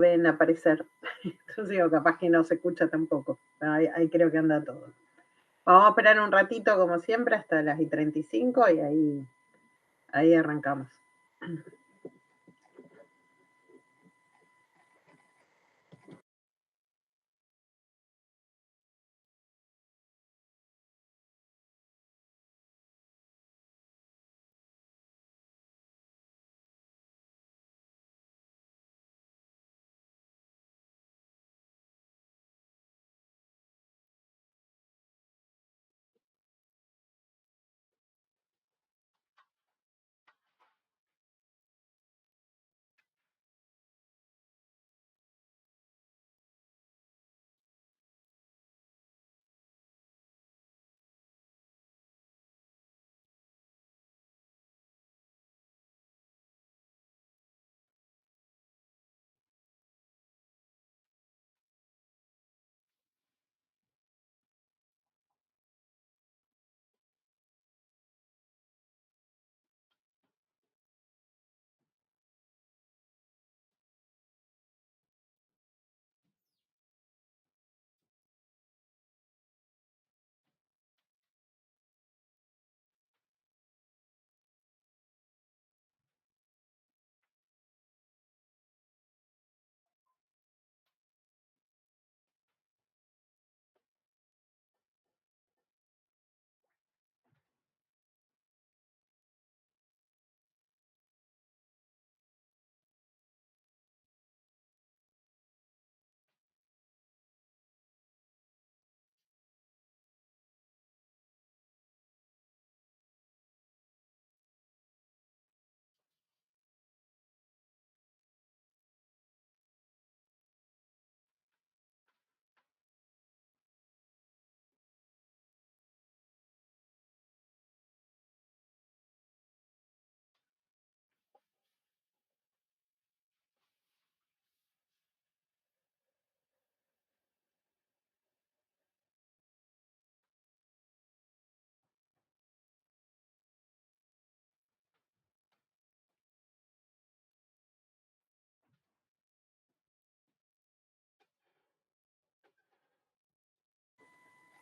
ven aparecer. Entonces digo, capaz que no se escucha tampoco. Pero ahí creo que anda todo. Vamos a esperar un ratito, como siempre, hasta las 35 y ahí arrancamos.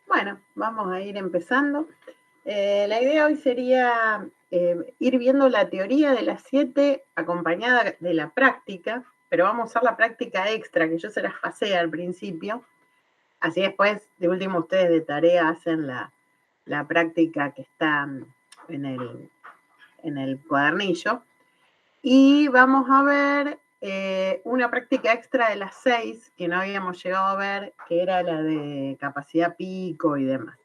Bueno, vamos a ir empezando. La idea hoy sería ir viendo la teoría de las 7 acompañada de la práctica, pero vamos a usar la práctica extra, que yo se las pasé al principio. Así después, de último, ustedes de tarea hacen la práctica que está en el cuadernillo. Y vamos a ver una práctica extra de las 6 que no habíamos llegado a ver, que era la de capacidad pico y demás.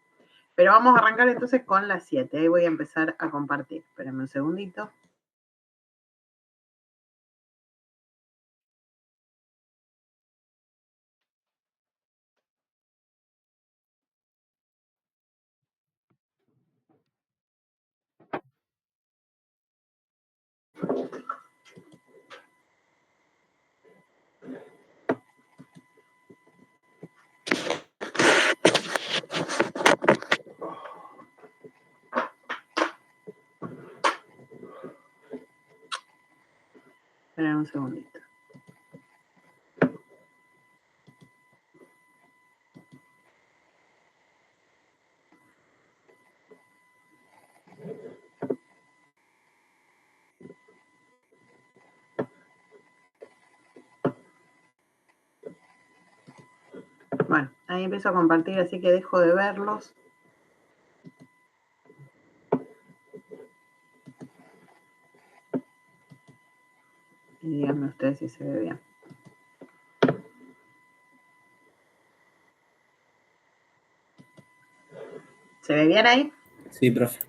Pero vamos a arrancar entonces con las 7. Ahí voy a empezar a compartir. Espérenme un segundito. Espérenme un segundito. Bueno, ahí empiezo a compartir, así que dejo de verlos. Y díganme ustedes si se ve bien. ¿Se ve bien ahí? Sí, profe.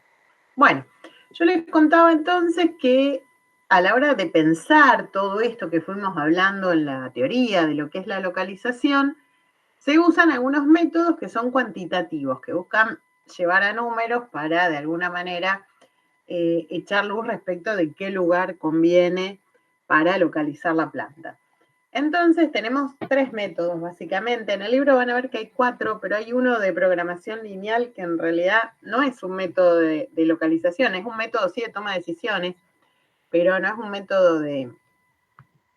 Bueno, yo les contaba entonces que a la hora de pensar todo esto que fuimos hablando en la teoría de lo que es la localización, se usan algunos métodos que son cuantitativos, que buscan llevar a números para, de alguna manera, echar luz respecto de qué lugar conviene para localizar la planta. Entonces tenemos 3 métodos básicamente. En el libro van a ver que hay 4, pero hay uno de programación lineal que en realidad no es un método de localización, es un método sí de toma de decisiones, pero no es un método de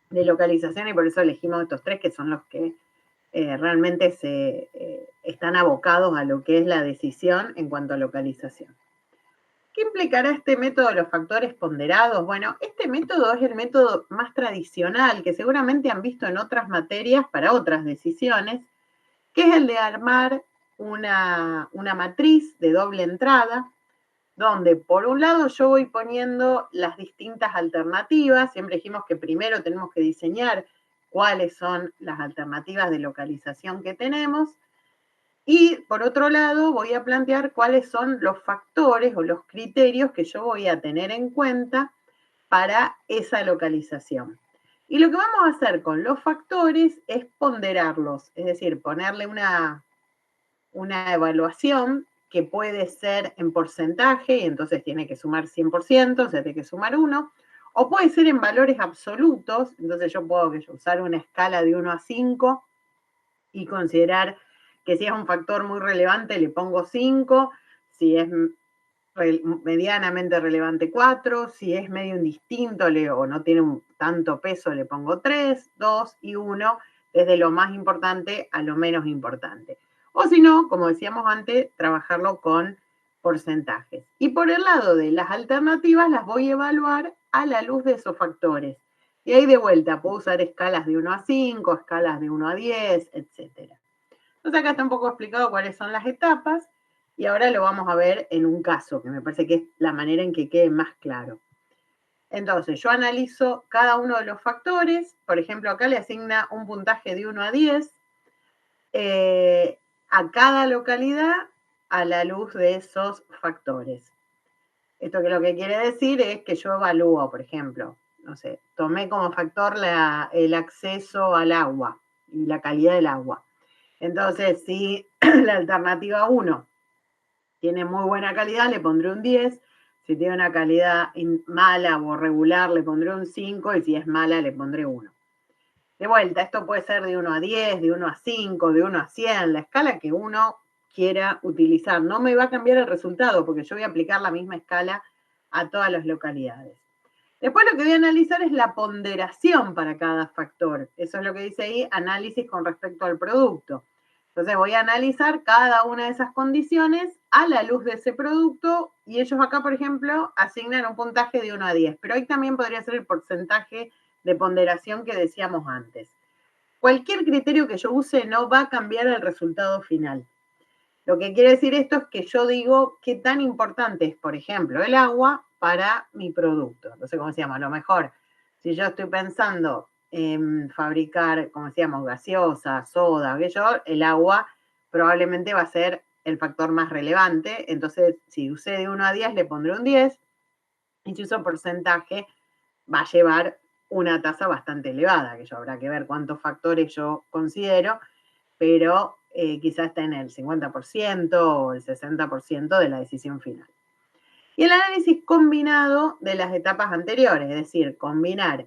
de localización y por eso elegimos estos 3 que son los que realmente están abocados a lo que es la decisión en cuanto a localización. ¿Qué implicará este método de los factores ponderados? Bueno, este método es el método más tradicional que seguramente han visto en otras materias para otras decisiones, que es el de armar una matriz de doble entrada, donde por un lado yo voy poniendo las distintas alternativas. Siempre dijimos que primero tenemos que diseñar cuáles son las alternativas de localización que tenemos. Y por otro lado, voy a plantear cuáles son los factores o los criterios que yo voy a tener en cuenta para esa localización. Y lo que vamos a hacer con los factores es ponderarlos, es decir, ponerle una evaluación que puede ser en porcentaje y entonces tiene que sumar 100%, o sea, tiene que sumar 1, o puede ser en valores absolutos, entonces yo puedo usar una escala de 1 a 5 y considerar que si es un factor muy relevante le pongo 5, si es medianamente relevante 4, si es medio indistinto o no tiene tanto peso le pongo 3, 2 y 1, desde lo más importante a lo menos importante. O si no, como decíamos antes, trabajarlo con porcentajes. Y por el lado de las alternativas las voy a evaluar a la luz de esos factores. Y ahí de vuelta puedo usar escalas de 1 a 5, escalas de 1 a 10, etc. Entonces acá está un poco explicado cuáles son las etapas y ahora lo vamos a ver en un caso, que me parece que es la manera en que quede más claro. Entonces yo analizo cada uno de los factores, por ejemplo acá le asigna un puntaje de 1 a 10 a cada localidad a la luz de esos factores. Esto que lo que quiere decir es que yo evalúo, por ejemplo, no sé, tomé como factor el acceso al agua y la calidad del agua. Entonces, si la alternativa 1 tiene muy buena calidad, le pondré un 10. Si tiene una calidad mala o regular, le pondré un 5. Y si es mala, le pondré 1. De vuelta, esto puede ser de 1 a 10, de 1 a 5, de 1 a 100, la escala que uno quiera utilizar. No me va a cambiar el resultado porque yo voy a aplicar la misma escala a todas las localidades. Después lo que voy a analizar es la ponderación para cada factor. Eso es lo que dice ahí, análisis con respecto al producto. Entonces voy a analizar cada una de esas condiciones a la luz de ese producto y ellos acá, por ejemplo, asignan un puntaje de 1 a 10, pero ahí también podría ser el porcentaje de ponderación que decíamos antes. Cualquier criterio que yo use no va a cambiar el resultado final. Lo que quiere decir esto es que yo digo qué tan importante es, por ejemplo, el agua para mi producto. Entonces, como decíamos, a lo mejor, si yo estoy pensando en fabricar, como decíamos, gaseosa, soda, el agua probablemente va a ser el factor más relevante. Entonces, si usé de 1 a 10, le pondré un 10. Y si uso porcentaje, va a llevar una tasa bastante elevada, que yo habrá que ver cuántos factores yo considero, pero quizás está en el 50% o el 60% de la decisión final. Y el análisis combinado de las etapas anteriores, es decir, combinar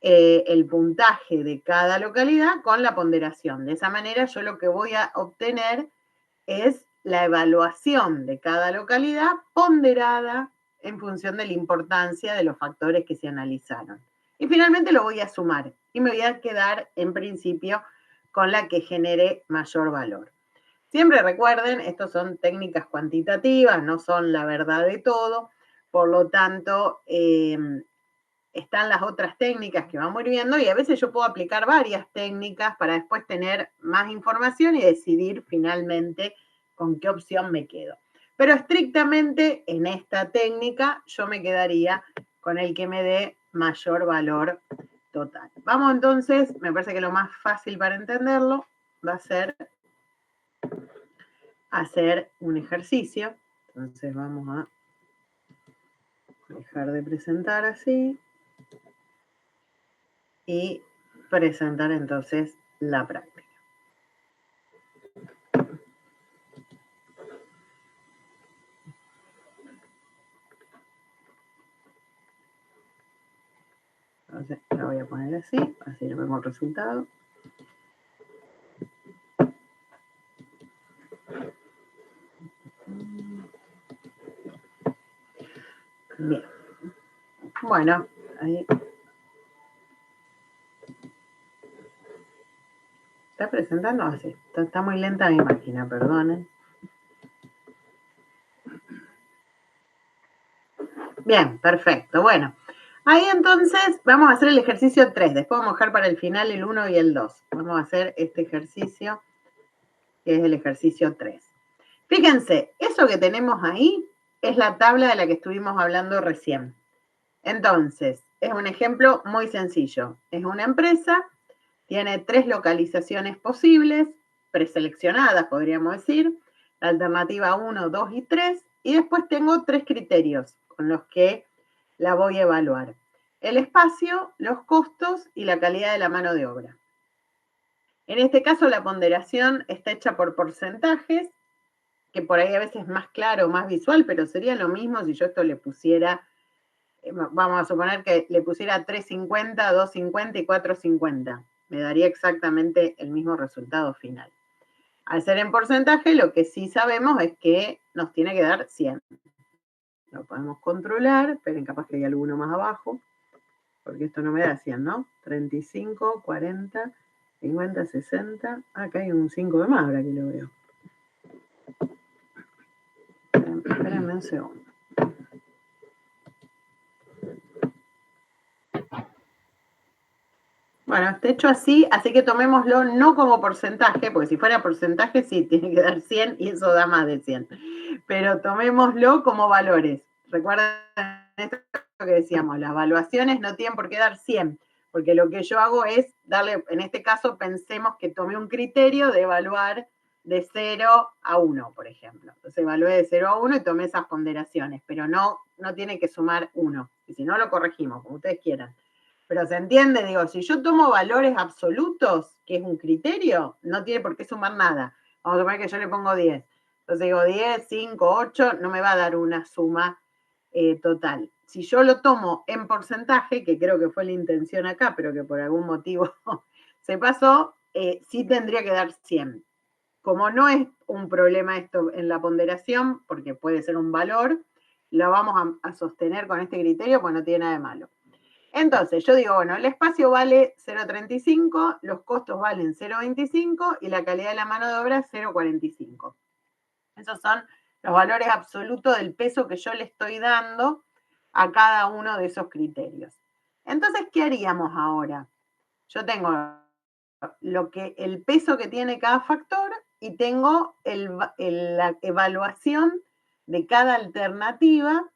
el puntaje de cada localidad con la ponderación. De esa manera yo lo que voy a obtener es la evaluación de cada localidad ponderada en función de la importancia de los factores que se analizaron. Y finalmente lo voy a sumar y me voy a quedar en principio con la que genere mayor valor. Siempre recuerden, estos son técnicas cuantitativas, no son la verdad de todo, por lo tanto, están las otras técnicas que vamos viendo y a veces yo puedo aplicar varias técnicas para después tener más información y decidir finalmente con qué opción me quedo. Pero estrictamente en esta técnica yo me quedaría con el que me dé mayor valor total. Vamos entonces, me parece que lo más fácil para entenderlo va a ser hacer un ejercicio. Entonces vamos a dejar de presentar así y presentar entonces la práctica. Entonces la voy a poner así lo vemos el resultado. Bien. Bueno, ahí está presentando así. Está muy lenta mi máquina, perdonen. Bien, perfecto. Bueno, ahí entonces vamos a hacer el ejercicio 3. Después vamos a dejar para el final el 1 y el 2. Vamos a hacer este ejercicio, que es el ejercicio 3. Fíjense, eso que tenemos ahí es la tabla de la que estuvimos hablando recién. Entonces, es un ejemplo muy sencillo. Es una empresa, tiene 3 localizaciones posibles, preseleccionadas, podríamos decir, la alternativa 1, 2 y 3, y después tengo 3 criterios con los que la voy a evaluar. El espacio, los costos y la calidad de la mano de obra. En este caso, la ponderación está hecha por porcentajes, que por ahí a veces es más claro, más visual, pero sería lo mismo si yo esto le pusiera, vamos a suponer que le pusiera 3,50, 2,50 y 4,50. Me daría exactamente el mismo resultado final. Al ser en porcentaje, lo que sí sabemos es que nos tiene que dar 100. Lo podemos controlar, esperen, capaz que hay alguno más abajo, porque esto no me da 100, ¿no? 35, 40, 50, 60. Acá hay un 5 de más, ahora que lo veo. Espérenme un segundo. Bueno, está hecho así que tomémoslo no como porcentaje, porque si fuera porcentaje sí, tiene que dar 100 y eso da más de 100. Pero tomémoslo como valores. Recuerden esto que decíamos, las evaluaciones no tienen por qué dar 100, porque lo que yo hago es darle, en este caso pensemos que tomé un criterio de evaluar de 0 a 1, por ejemplo. Entonces evalué de 0 a 1 y tomé esas ponderaciones, pero no tiene que sumar 1, y si no lo corregimos, como ustedes quieran. Pero se entiende, digo, si yo tomo valores absolutos, que es un criterio, no tiene por qué sumar nada. Vamos a suponer que yo le pongo 10. Entonces digo 10, 5, 8, no me va a dar una suma total. Si yo lo tomo en porcentaje, que creo que fue la intención acá, pero que por algún motivo se pasó, sí tendría que dar 100. Como no es un problema esto en la ponderación, porque puede ser un valor, lo vamos a sostener con este criterio, pues no tiene nada de malo. Entonces, yo digo, bueno, el espacio vale 0,35, los costos valen 0,25 y la calidad de la mano de obra 0,45. Esos son los valores absolutos del peso que yo le estoy dando a cada uno de esos criterios. Entonces, ¿qué haríamos ahora? Yo tengo el peso que tiene cada factor y tengo la evaluación de cada alternativa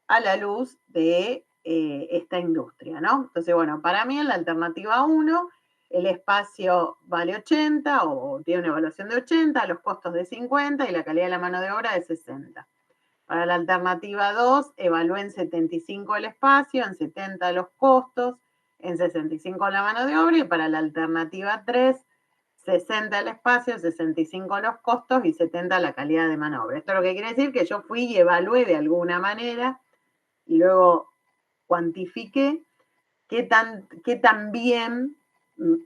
a la luz de esta industria, ¿no? Entonces, bueno, para mí en la alternativa 1, el espacio vale 80 o tiene una evaluación de 80, los costos de 50 y la calidad de la mano de obra de 60. Para la alternativa 2, evalué en 75 el espacio, en 70 los costos, en 65 la mano de obra, y para la alternativa 3, 60 el espacio, 65 los costos y 70 la calidad de mano de obra. Esto lo que quiere decir que yo fui y evalué de alguna manera y luego cuantifiqué qué tan bien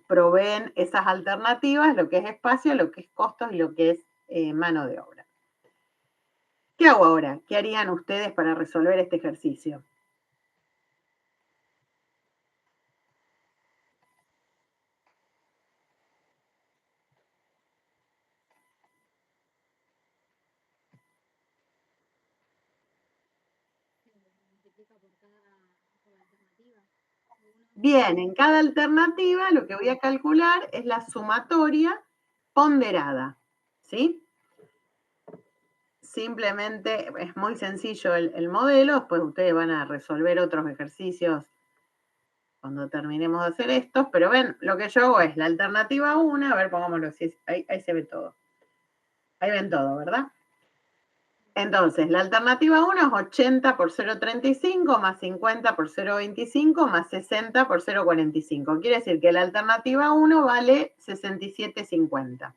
proveen esas alternativas, lo que es espacio, lo que es costos y lo que es mano de obra. ¿Qué hago ahora? ¿Qué harían ustedes para resolver este ejercicio? Bien, en cada alternativa lo que voy a calcular es la sumatoria ponderada, ¿sí? Simplemente es muy sencillo el modelo, después ustedes van a resolver otros ejercicios cuando terminemos de hacer estos, pero ven, lo que yo hago es la alternativa 1, a ver, pongámoslo así, ahí se ve todo. Ahí ven todo, ¿verdad? Entonces, la alternativa 1 es 80 por 0,35 más 50 por 0,25 más 60 por 0,45. Quiere decir que la alternativa 1 vale 67,50.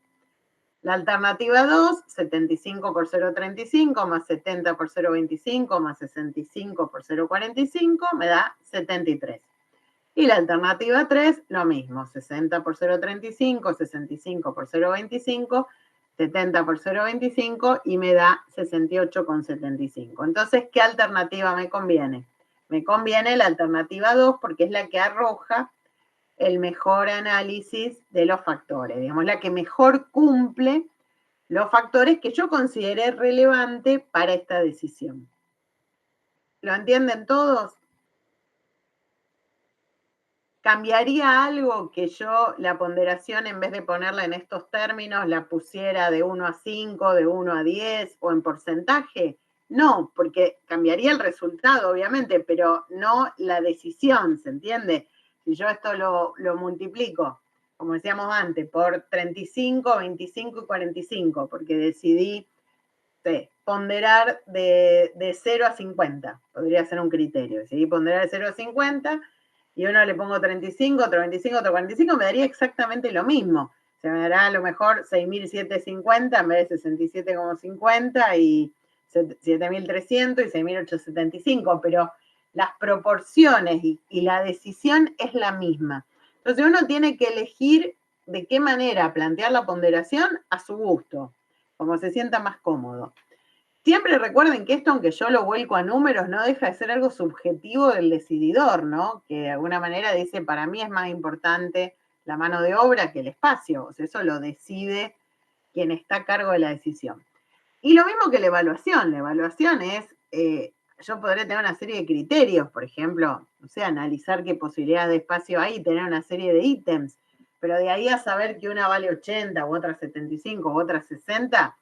La alternativa 2, 75 por 0,35 más 70 por 0,25 más 65 por 0,45 me da 73. Y la alternativa 3, lo mismo, 60 por 0,35, 65 por 0,25, 70 por 0,25 y me da 68,75. Entonces, ¿qué alternativa me conviene? Me conviene la alternativa 2 porque es la que arroja el mejor análisis de los factores, digamos, la que mejor cumple los factores que yo consideré relevante para esta decisión. ¿Lo entienden todos? ¿Cambiaría algo que yo la ponderación, en vez de ponerla en estos términos, la pusiera de 1 a 5, de 1 a 10 o en porcentaje? No, porque cambiaría el resultado, obviamente, pero no la decisión, ¿se entiende? Si yo esto lo multiplico, como decíamos antes, por 35, 25 y 45, porque decidí ponderar de 0 a 50, podría ser un criterio. Decidí ponderar de 0 a 50 y uno le pongo 35, otro 25, otro 45, me daría exactamente lo mismo. Se me dará a lo mejor 6.750 en vez de 67,50 y 7.300 y 6.875, pero las proporciones y la decisión es la misma. Entonces uno tiene que elegir de qué manera plantear la ponderación a su gusto, como se sienta más cómodo. Siempre recuerden que esto, aunque yo lo vuelco a números, no deja de ser algo subjetivo del decididor, ¿no? Que de alguna manera dice, para mí es más importante la mano de obra que el espacio. O sea, eso lo decide quien está a cargo de la decisión. Y lo mismo que la evaluación. La evaluación es, yo podré tener una serie de criterios, por ejemplo, no sé, analizar qué posibilidades de espacio hay y tener una serie de ítems. Pero de ahí a saber que una vale 80 u otra 75 u otra 60,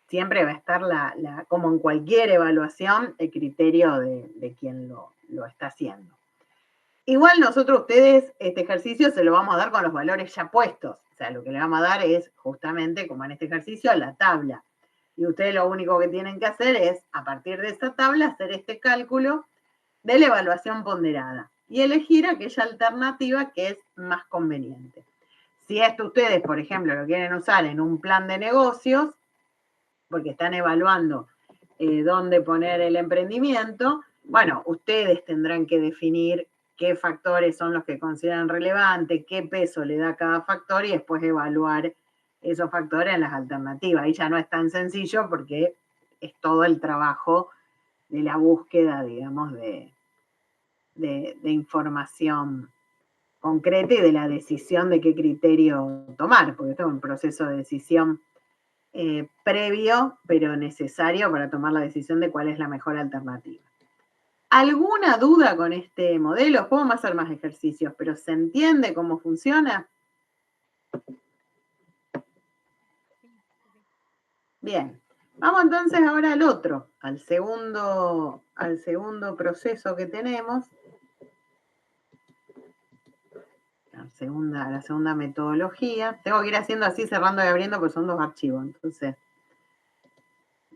siempre va a estar, como en cualquier evaluación, el criterio de quien lo está haciendo. Igual nosotros, ustedes, este ejercicio se lo vamos a dar con los valores ya puestos. O sea, lo que le vamos a dar es justamente, como en este ejercicio, la tabla. Y ustedes lo único que tienen que hacer es, a partir de esa tabla, hacer este cálculo de la evaluación ponderada y elegir aquella alternativa que es más conveniente. Si esto ustedes, por ejemplo, lo quieren usar en un plan de negocios, porque están evaluando dónde poner el emprendimiento, bueno, ustedes tendrán que definir qué factores son los que consideran relevantes, qué peso le da cada factor y después evaluar esos factores en las alternativas. Ahí ya no es tan sencillo porque es todo el trabajo de la búsqueda, digamos, de información concreta y de la decisión de qué criterio tomar, porque esto es un proceso de decisión previo, pero necesario para tomar la decisión de cuál es la mejor alternativa. ¿Alguna duda con este modelo? Podemos hacer más ejercicios, pero ¿se entiende cómo funciona? Bien, vamos entonces ahora al otro, al segundo proceso que tenemos, la segunda metodología. Tengo que ir haciendo así, cerrando y abriendo, porque son dos archivos, entonces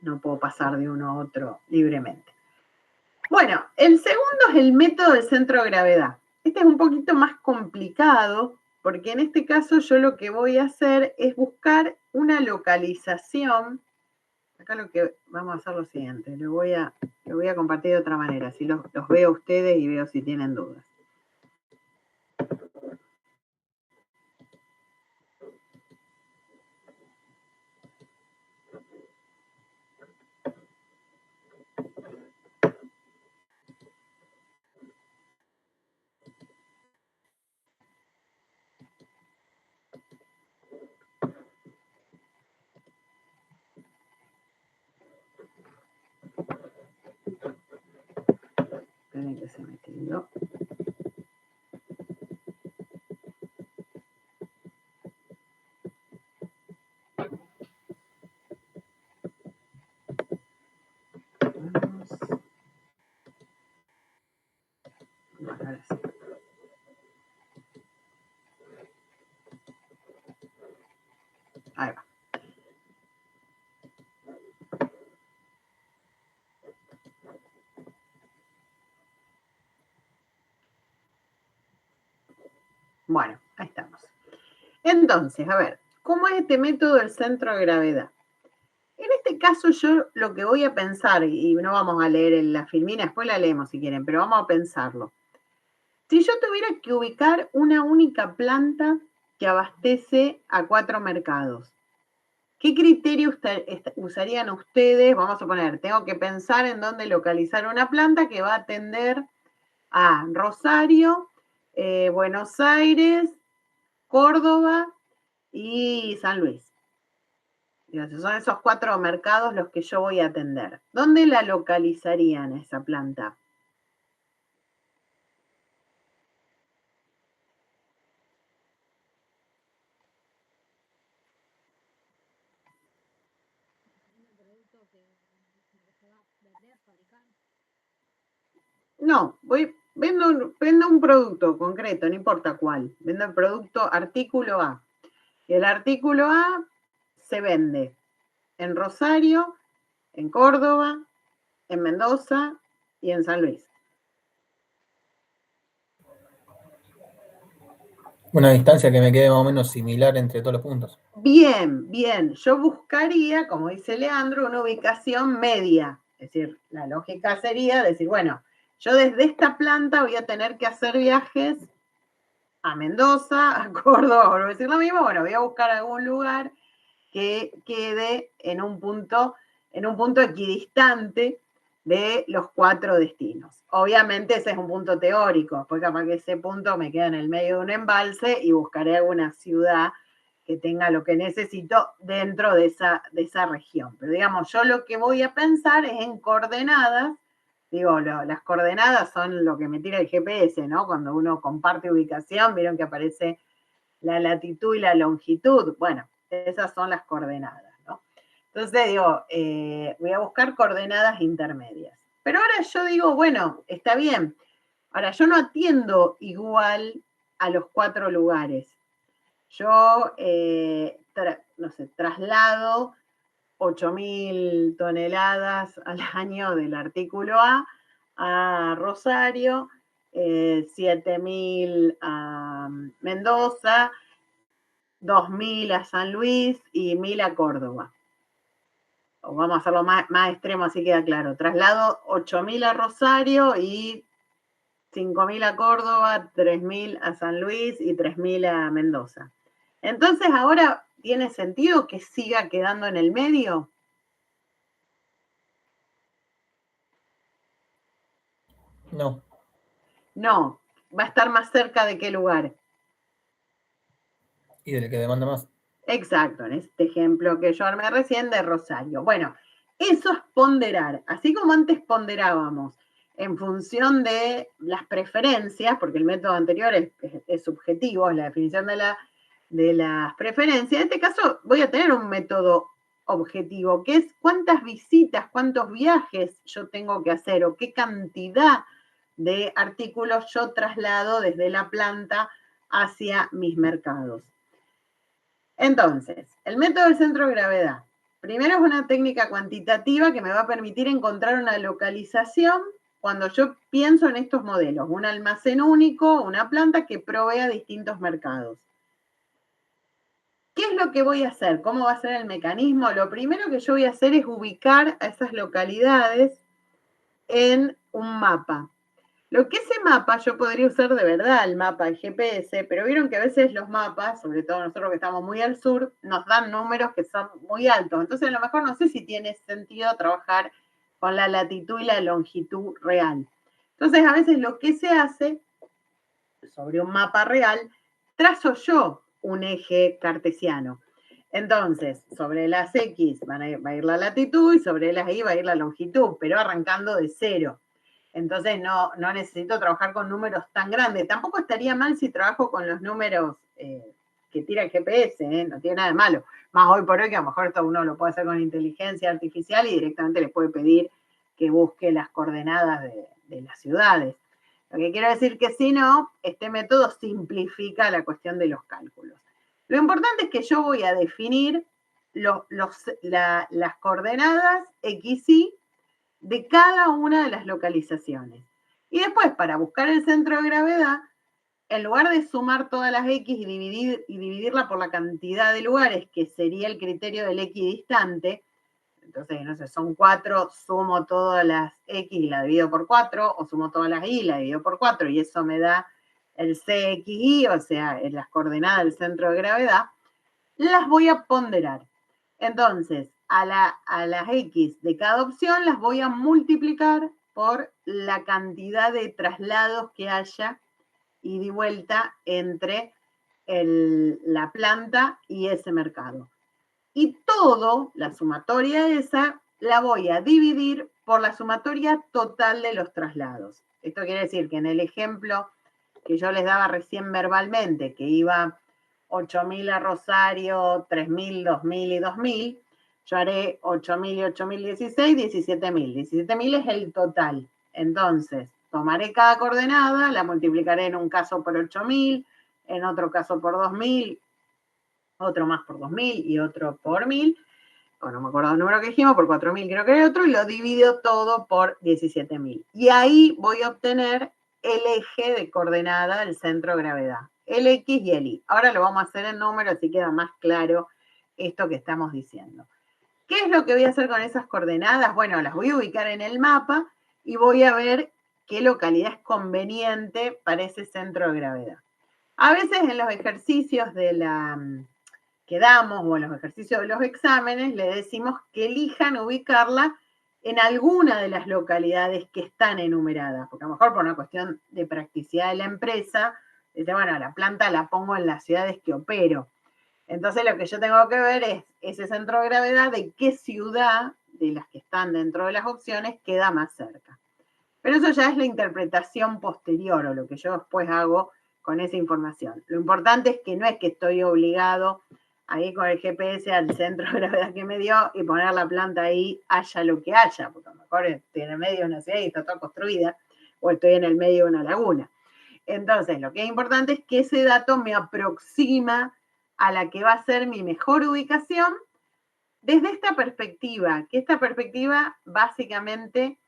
no puedo pasar de uno a otro libremente. Bueno, el segundo es el método del centro de gravedad. Este es un poquito más complicado, porque en este caso yo lo que voy a hacer es buscar una localización. Acá lo que vamos a hacer lo siguiente, lo voy a compartir de otra manera, así los veo a ustedes y veo si tienen dudas. Esperen que se me tildó. Ahora sí. Ahí va. Bueno, ahí estamos. Entonces, a ver, ¿cómo es este método del centro de gravedad? En este caso yo lo que voy a pensar, y no vamos a leer en la filmina, después la leemos si quieren, pero vamos a pensarlo. Si yo tuviera que ubicar una única planta que abastece a 4 mercados, ¿qué criterio usarían ustedes? Vamos a poner, tengo que pensar en dónde localizar una planta que va a atender a Rosario, Buenos Aires, Córdoba y San Luis. Son esos 4 mercados los que yo voy a atender. ¿Dónde la localizarían esa planta? No, vendo un producto concreto, no importa cuál. Vendo el producto artículo A. Y el artículo A se vende en Rosario, en Córdoba, en Mendoza y en San Luis. Una distancia que me quede más o menos similar entre todos los puntos. Bien, bien. Yo buscaría, como dice Leandro, una ubicación media. Es decir, la lógica sería decir, bueno, yo desde esta planta voy a tener que hacer viajes a Mendoza, a Córdoba, por decir lo mismo. Bueno, voy a buscar algún lugar que quede en un punto equidistante de los 4 destinos. Obviamente ese es un punto teórico, porque capaz que ese punto me queda en el medio de un embalse y buscaré alguna ciudad que tenga lo que necesito dentro de esa región. Pero digamos, yo lo que voy a pensar es en coordenadas. Digo, las coordenadas son lo que me tira el GPS, ¿no? Cuando uno comparte ubicación, vieron que aparece la latitud y la longitud. Bueno, esas son las coordenadas, ¿no? Entonces digo, voy a buscar coordenadas intermedias. Pero ahora yo digo, bueno, está bien. Ahora, yo no atiendo igual a los 4 lugares. Yo, no sé, traslado 8.000 toneladas al año del artículo A Rosario, 7.000 a Mendoza, 2.000 a San Luis y 1.000 a Córdoba. O vamos a hacerlo más extremo, así queda claro. Traslado 8.000 a Rosario y 5.000 a Córdoba, 3.000 a San Luis y 3.000 a Mendoza. Entonces, ahora, ¿tiene sentido que siga quedando en el medio? No. No, va a estar más cerca de qué lugar. Y del que demanda más. Exacto, en este ejemplo que yo armé recién de Rosario. Bueno, eso es ponderar. Así como antes ponderábamos en función de las preferencias, porque el método anterior es subjetivo, es la definición de las preferencias. En este caso voy a tener un método objetivo, que es cuántas visitas, cuántos viajes yo tengo que hacer o qué cantidad de artículos yo traslado desde la planta hacia mis mercados. Entonces, el método del centro de gravedad. Primero es una técnica cuantitativa que me va a permitir encontrar una localización cuando yo pienso en estos modelos. Un almacén único, una planta que provea distintos mercados. ¿Qué es lo que voy a hacer? ¿Cómo va a ser el mecanismo? Lo primero que yo voy a hacer es ubicar a esas localidades en un mapa. Lo que ese mapa, yo podría usar de verdad el mapa, el GPS, pero vieron que a veces los mapas, sobre todo nosotros que estamos muy al sur, nos dan números que son muy altos. Entonces, a lo mejor no sé si tiene sentido trabajar con la latitud y la longitud real. Entonces, a veces lo que se hace sobre un mapa real, trazo yo un eje cartesiano. Entonces, sobre las X va a ir la latitud y sobre las Y va a ir la longitud, pero arrancando de cero. Entonces no necesito trabajar con números tan grandes. Tampoco estaría mal si trabajo con los números que tira el GPS, no tiene nada de malo. Más hoy por hoy que a lo mejor esto uno lo puede hacer con inteligencia artificial y directamente le puede pedir que busque las coordenadas de las ciudades. Lo que quiero decir que si no, este método simplifica la cuestión de los cálculos. Lo importante es que yo voy a definir las coordenadas X, Y de cada una de las localizaciones. Y después, para buscar el centro de gravedad, en lugar de sumar todas las X y dividirla por la cantidad de lugares, que sería el criterio del equidistante, entonces, no sé, son 4, sumo todas las X y la divido por 4, o sumo todas las Y y la divido por 4, y eso me da el CXY, o sea, en las coordenadas del centro de gravedad, las voy a ponderar. Entonces, a las X de cada opción las voy a multiplicar por la cantidad de traslados que haya ida y vuelta entre la planta y ese mercado. Y todo, la sumatoria esa, la voy a dividir por la sumatoria total de los traslados. Esto quiere decir que en el ejemplo que yo les daba recién verbalmente, que iba 8.000 a Rosario, 3.000, 2.000 y 2.000, yo haré 8.000 y 8.000, 16, 17.000. 17.000 es el total. Entonces, tomaré cada coordenada, la multiplicaré en un caso por 8.000, en otro caso por 2.000, otro más por 2.000 y otro por 1.000, o no me acuerdo el número que dijimos, por 4.000 creo que era otro, y lo divido todo por 17.000. Y ahí voy a obtener el eje de coordenada del centro de gravedad, el X y el Y. Ahora lo vamos a hacer en números, así queda más claro esto que estamos diciendo. ¿Qué es lo que voy a hacer con esas coordenadas? Bueno, las voy a ubicar en el mapa y voy a ver qué localidad es conveniente para ese centro de gravedad. A veces en los ejercicios que damos o en los ejercicios de los exámenes le decimos que elijan ubicarla en alguna de las localidades que están enumeradas, porque a lo mejor por una cuestión de practicidad de la empresa, dice, bueno, la planta la pongo en las ciudades que opero. Entonces lo que yo tengo que ver es ese centro de gravedad de qué ciudad de las que están dentro de las opciones queda más cerca. Pero eso ya es la interpretación posterior o lo que yo después hago con esa información. Lo importante es que no es que estoy obligado a ir con el GPS al centro de gravedad que me dio y poner la planta ahí, haya lo que haya, porque a lo mejor estoy en el medio de una ciudad y está toda construida, o estoy en el medio de una laguna. Entonces, lo que es importante es que ese dato me aproxima a la que va a ser mi mejor ubicación desde esta perspectiva, que esta perspectiva básicamente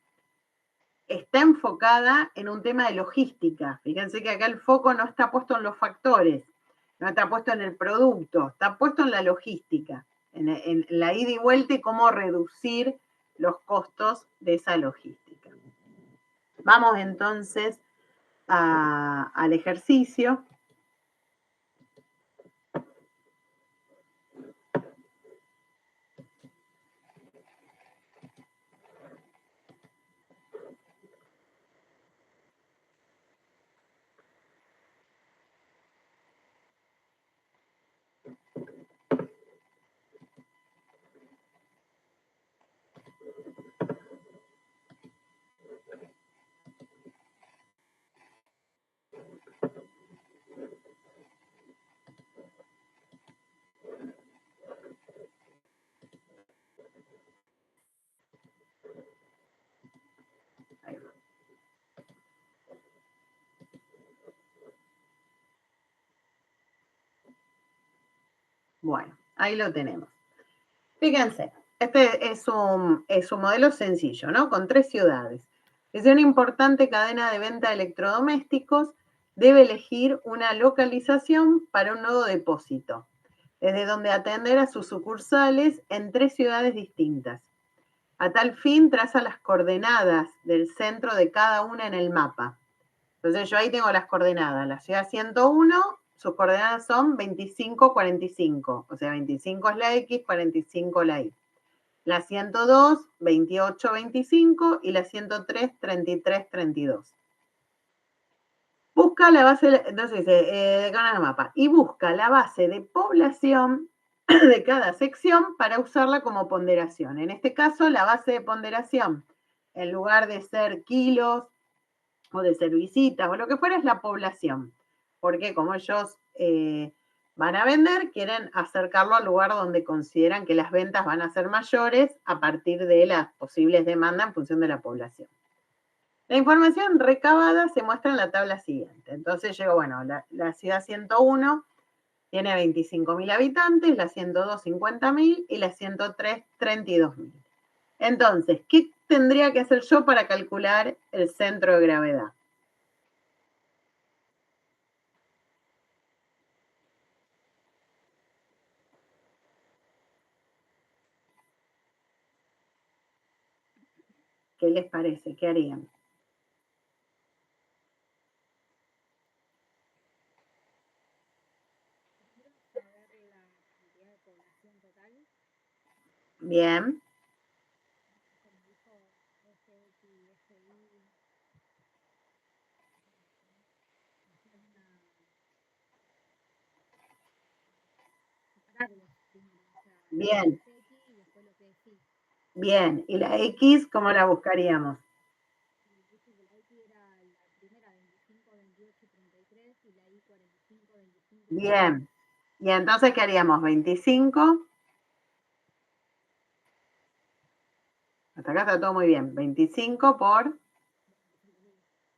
está enfocada en un tema de logística. Fíjense que acá el foco no está puesto en los factores, no está puesto en el producto, está puesto en la logística, en la ida y vuelta y cómo reducir los costos de esa logística. Vamos entonces al ejercicio. Bueno, ahí lo tenemos. Fíjense, este es un modelo sencillo, ¿no? Con 3 ciudades. Es una importante cadena de venta de electrodomésticos, debe elegir una localización para un nuevo depósito, desde donde atender a sus sucursales en 3 ciudades distintas. A tal fin, traza las coordenadas del centro de cada una en el mapa. Entonces yo ahí tengo las coordenadas. La ciudad 101, sus coordenadas son 25, 45. O sea, 25 es la X, 45 la Y. La 102, 28, 25 y la 103, 33, 32. Busca la base, entonces dice, de cada mapa, y busca la base de población de cada sección para usarla como ponderación. En este caso, la base de ponderación, en lugar de ser kilos o de ser visitas o lo que fuera, es la población. Porque como ellos van a vender, quieren acercarlo al lugar donde consideran que las ventas van a ser mayores a partir de las posibles demandas en función de la población. La información recabada se muestra en la tabla siguiente. Entonces llego, bueno, la ciudad 101 tiene 25.000 habitantes, la 102 50.000 y la 103 32.000. Entonces, ¿qué tendría que hacer yo para calcular el centro de gravedad? ¿Qué les parece? ¿Qué harían? Bien. Bien, bien. ¿Y la X cómo la buscaríamos? Bien. Y entonces, ¿qué haríamos? 25. Hasta acá está todo muy bien. 25 por...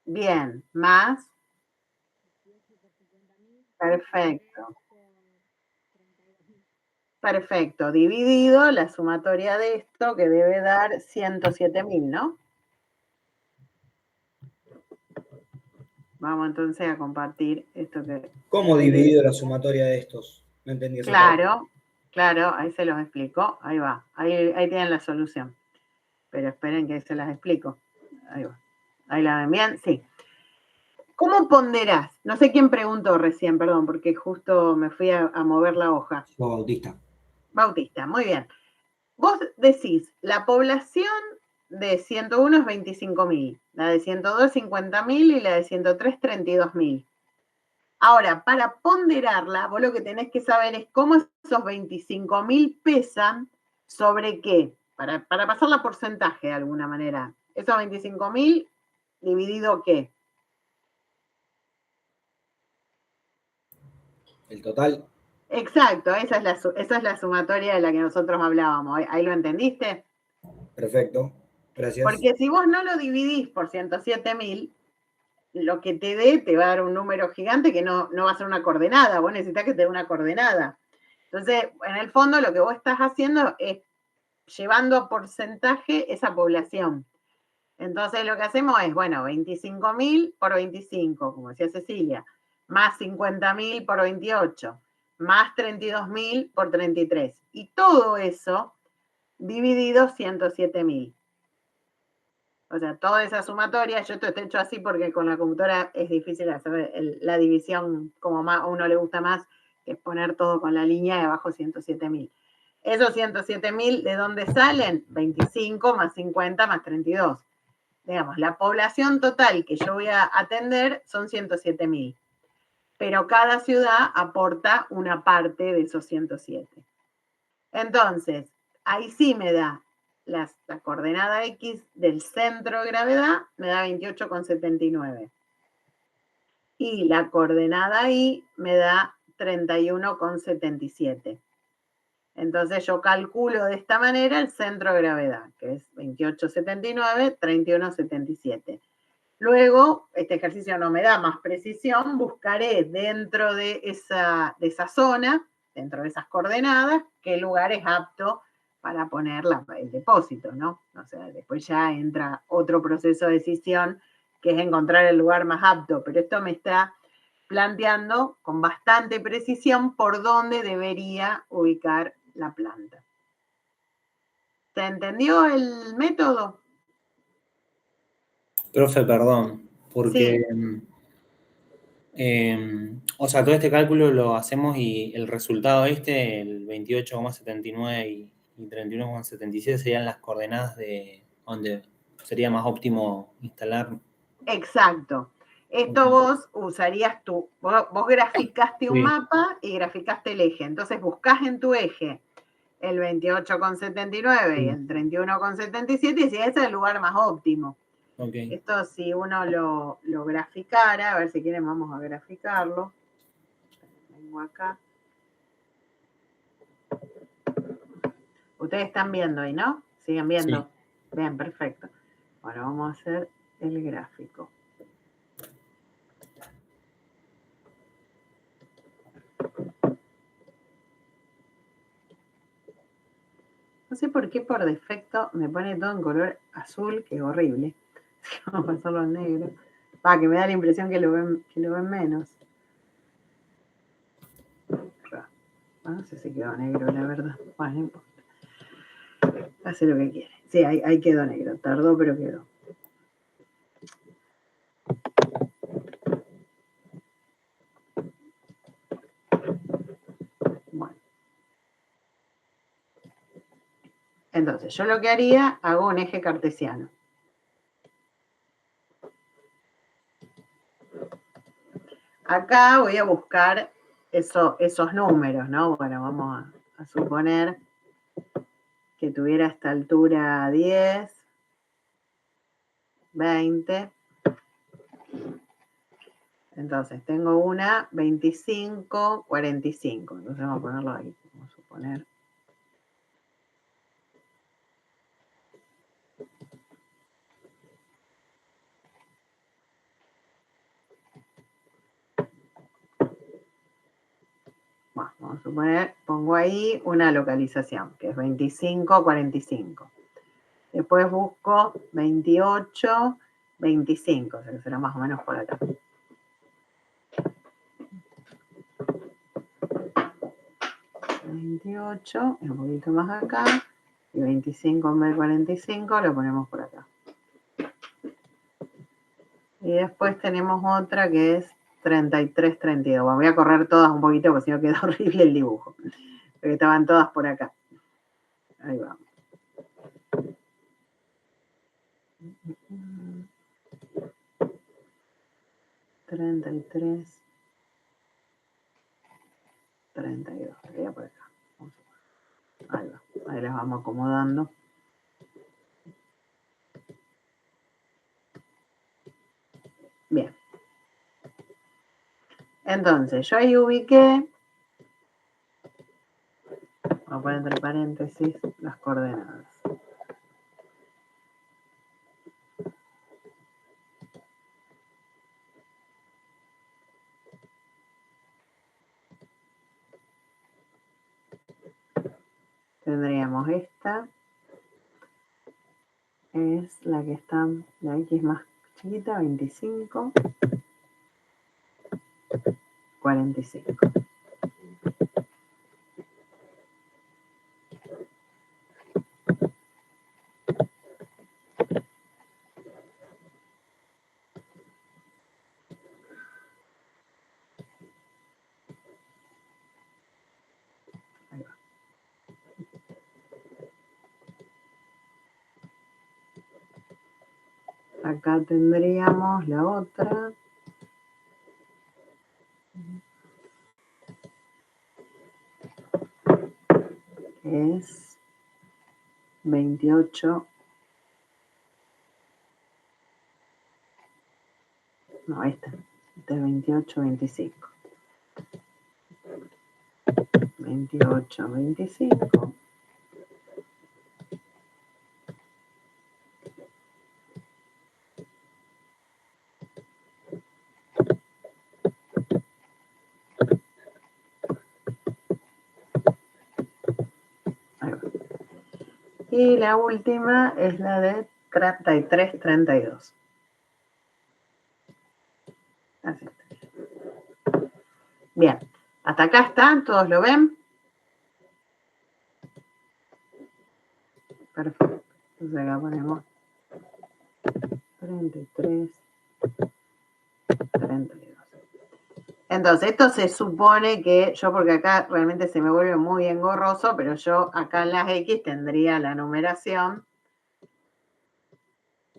Bien, más... Perfecto. Perfecto. Dividido la sumatoria de esto, que debe dar 107.000, ¿no? Vamos entonces a compartir esto que... ¿Cómo dividido la sumatoria de estos? No entendí esa parte. Claro, claro, ahí se los explico. Ahí va. Ahí tienen la solución. Pero esperen que se las explico. Ahí va. Ahí la ven bien, sí. ¿Cómo ponderás? No sé quién preguntó recién, perdón, porque justo me fui a mover la hoja. Bautista. Bautista, muy bien. Vos decís, la población de 101 es 25.000, la de 102 50.000 y la de 103 32.000. Ahora, para ponderarla, vos lo que tenés que saber es cómo esos 25.000 pesan sobre qué, para pasarla a porcentaje de alguna manera. Esos 25.000 dividido qué. El total. Exacto, esa es la sumatoria de la que nosotros hablábamos. ¿Ahí lo entendiste? Perfecto. Gracias. Porque si vos no lo dividís por 107.000, lo que te dé te va a dar un número gigante que no va a ser una coordenada. Vos necesitas que te dé una coordenada. Entonces, en el fondo, lo que vos estás haciendo es llevando a porcentaje esa población. Entonces, lo que hacemos es, bueno, 25.000 por 25, como decía Cecilia, más 50.000 por 28, más 32.000 por 33. Y todo eso dividido 107.000. O sea, toda esa sumatoria, yo esto está hecho así porque con la computadora es difícil hacer la división como a uno le gusta más, que es poner todo con la línea de abajo 107.000. Esos 107.000, ¿de dónde salen? 25 más 50 más 32. Digamos, la población total que yo voy a atender son 107.000. Pero cada ciudad aporta una parte de esos 107. Entonces, ahí sí me da la coordenada X del centro de gravedad, me da 28,79. Y la coordenada Y me da 31,77. Entonces yo calculo de esta manera el centro de gravedad, que es 28,79, 31,77. Luego, este ejercicio no me da más precisión, buscaré dentro de esa zona, dentro de esas coordenadas, qué lugar es apto para poner el depósito, ¿no? O sea, después ya entra otro proceso de decisión, que es encontrar el lugar más apto, pero esto me está planteando con bastante precisión por dónde debería ubicar la planta. ¿Se entendió el método? Profe, perdón, porque, o sea, todo este cálculo lo hacemos y el resultado el 28,79 y 31,77 serían las coordenadas de donde sería más óptimo instalar. Exacto. Esto vos usarías vos graficaste un mapa y graficaste el eje. Entonces buscás en tu eje el 28,79 y el 31,77 y si ese es el lugar más óptimo. Okay. Esto si uno lo graficara, a ver si quieren vamos a graficarlo. Vengo acá. Ustedes están viendo ahí, ¿no? ¿Siguen viendo? Sí. Bien, perfecto. Bueno, vamos a hacer el gráfico. No sé por qué por defecto me pone todo en color azul, que es horrible. Vamos a pasarlo en negro. Que me da la impresión que lo ven menos. No sé si quedó negro, la verdad. Bueno, no importa. Hace lo que quiere. Sí, ahí quedó negro. Tardó, pero quedó. Bueno. Entonces, yo lo que haría, hago un eje cartesiano. Acá voy a buscar esos números, ¿no? Bueno, vamos a suponer que tuviera a esta altura 10, 20. Entonces, tengo una 25, 45. Entonces, vamos a ponerlo ahí. Vamos a suponer. Bueno, vamos a suponer, pongo ahí una localización, que es 25, 45. Después busco 28, 25, o sea que será más o menos por acá. 28, un poquito más acá, y 25 en vez de 45 lo ponemos por acá. Y después tenemos otra que es 33, 32. Bueno, voy a correr todas un poquito porque si no queda horrible el dibujo. Porque estaban todas por acá. Ahí vamos. $33, 32. Voy por acá. Ahí va. Ahí las vamos acomodando. Bien. Entonces, yo ahí ubiqué, voy a poner entre paréntesis las coordenadas. Tendríamos esta, es la que está, la X más chiquita, 25, 45. Ahí va. Acá tendríamos la otra. Es 28. No, esta es 28, 25. 28, 25. Ahí va. Y la última es la de 33, 32. Así. Bien, hasta acá está, ¿todos lo ven? Perfecto. Entonces acá ponemos 33, 32. Entonces, esto se supone que yo, porque acá realmente se me vuelve muy engorroso, pero yo acá en las X tendría la numeración,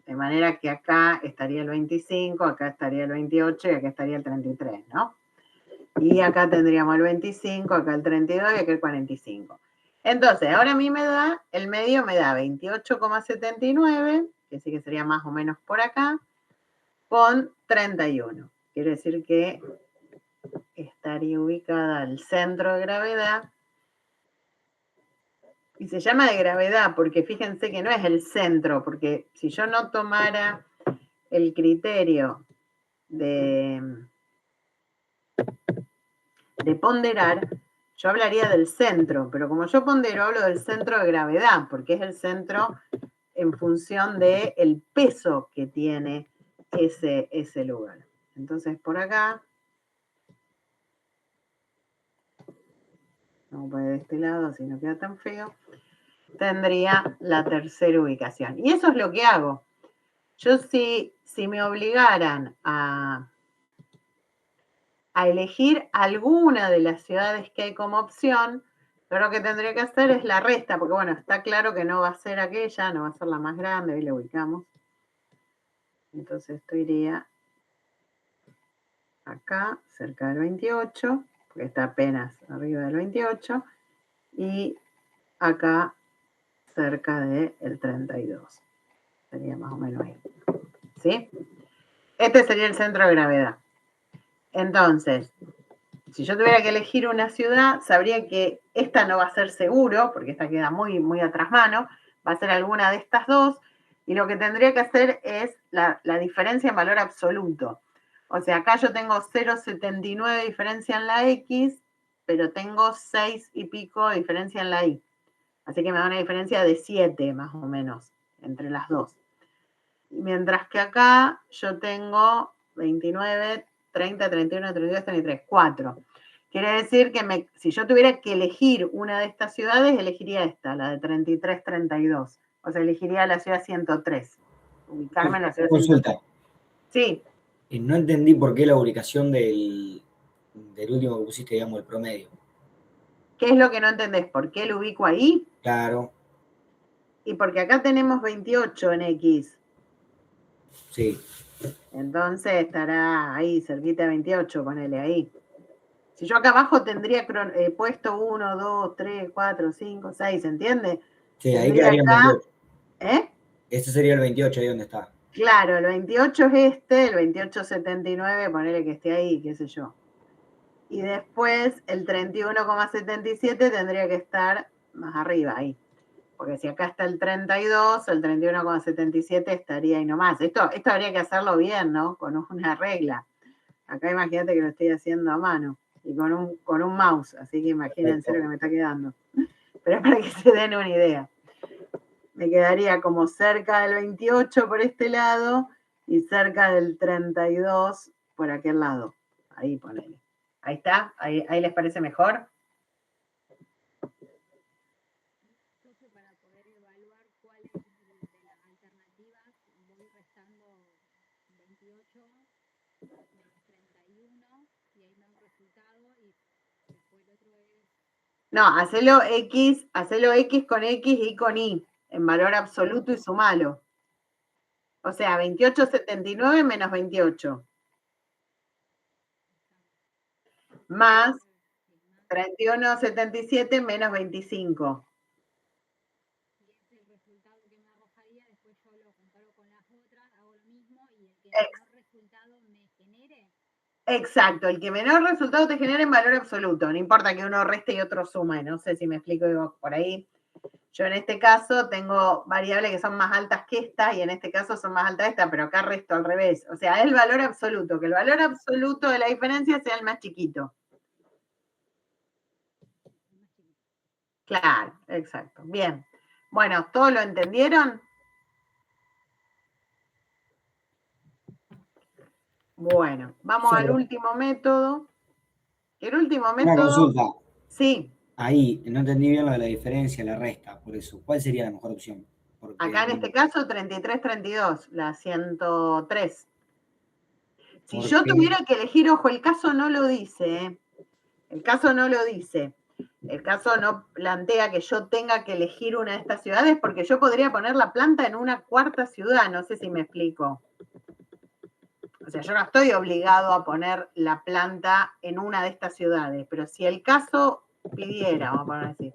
de manera que acá estaría el 25, acá estaría el 28 y acá estaría el 33, ¿no? Y acá tendríamos el 25, acá el 32 y acá el 45. Entonces, ahora a mí me da, el medio me da 28,79, que sí que sería más o menos por acá, con 31. Quiere decir que estaría ubicada al centro de gravedad. Y se llama de gravedad porque fíjense que no es el centro, porque si yo no tomara el criterio de ponderar, yo hablaría del centro, pero como yo pondero, hablo del centro de gravedad, porque es el centro en función del peso que tiene ese lugar. Entonces, por acá, vamos a poner de este lado, así no queda tan feo, tendría la tercera ubicación. Y eso es lo que hago. Yo si me obligaran a elegir alguna de las ciudades que hay como opción, lo que tendría que hacer es la resta, porque bueno, está claro que no va a ser aquella, no va a ser la más grande, ahí la ubicamos. Entonces esto iría acá, cerca del 28, porque está apenas arriba del 28, y acá cerca del 32. Sería más o menos ahí. ¿Sí? Este sería el centro de gravedad. Entonces, si yo tuviera que elegir una ciudad, sabría que esta no va a ser seguro, porque esta queda muy, muy atrás mano, va a ser alguna de estas dos, y lo que tendría que hacer es la diferencia en valor absoluto. O sea, acá yo tengo 0,79 de diferencia en la X, pero tengo 6 y pico de diferencia en la Y. Así que me da una diferencia de 7 más o menos entre las dos. Mientras que acá yo tengo 29, 30, 31, 32, 33, 4. Quiere decir que si yo tuviera que elegir una de estas ciudades, elegiría esta, la de 33, 32. O sea, elegiría la ciudad 103. Ubicarme en la ciudad Consulta. 103. Sí. Y no entendí por qué la ubicación del último que pusiste, digamos, el promedio. ¿Qué es lo que no entendés? ¿Por qué lo ubico ahí? Claro. Y porque acá tenemos 28 en X. Sí. Entonces estará ahí, cerquita de 28, ponele ahí. Si yo acá abajo tendría puesto 1, 2, 3, 4, 5, 6, ¿entiende? Sí, ahí Tendría quedaría el acá, 28. ¿eh? Este sería el 28, ahí donde está. Claro, el 28 es este, el 28,79, ponele que esté ahí, qué sé yo. Y después el 31,77 tendría que estar más arriba ahí. Porque si acá está el 32, el 31,77 estaría ahí nomás. Esto habría que hacerlo bien, ¿no? Con una regla. Acá imagínate que lo estoy haciendo a mano y con un mouse, así que imagínense lo que me está quedando. Pero para que se den una idea. Me quedaría como cerca del 28 por este lado y cerca del 32 por aquel lado. Ahí ponele. Ahí está, ahí les parece mejor. Entonces, para poder evaluar cuál es de las alternativas, voy restando 28 menos 31 y ahí me da un resultado y después el otro es... No, hacelo X con X y con Y, en valor absoluto y sumalo. O sea, 28,79 menos 28. Más 31,77 menos 25. Y ese es el resultado que me arrojaría, después yo lo comparo con las otras, hago lo mismo y el que menor resultado me genere. Exacto, el que menor resultado te genera en valor absoluto. No importa que uno reste y otro sume. No sé si me explico, digo, por ahí. Yo en este caso tengo variables que son más altas que esta y en este caso son más altas que esta, pero acá resto al revés. O sea, es el valor absoluto, que el valor absoluto de la diferencia sea el más chiquito. Claro, exacto. Bien. Bueno, ¿todos lo entendieron? Bueno, vamos Sí. al último método. El último método... Una consulta. Sí. Ahí, no entendí bien lo de la diferencia, la resta, por eso. ¿Cuál sería la mejor opción? Porque... Acá en este caso 33-32, la 103. Si yo tuviera que elegir, ojo, el caso no lo dice, ¿eh? El caso no lo dice. El caso no plantea que yo tenga que elegir una de estas ciudades porque yo podría poner la planta en una cuarta ciudad, no sé si me explico. O sea, yo no estoy obligado a poner la planta en una de estas ciudades, pero si el caso pidiera, vamos a poner así,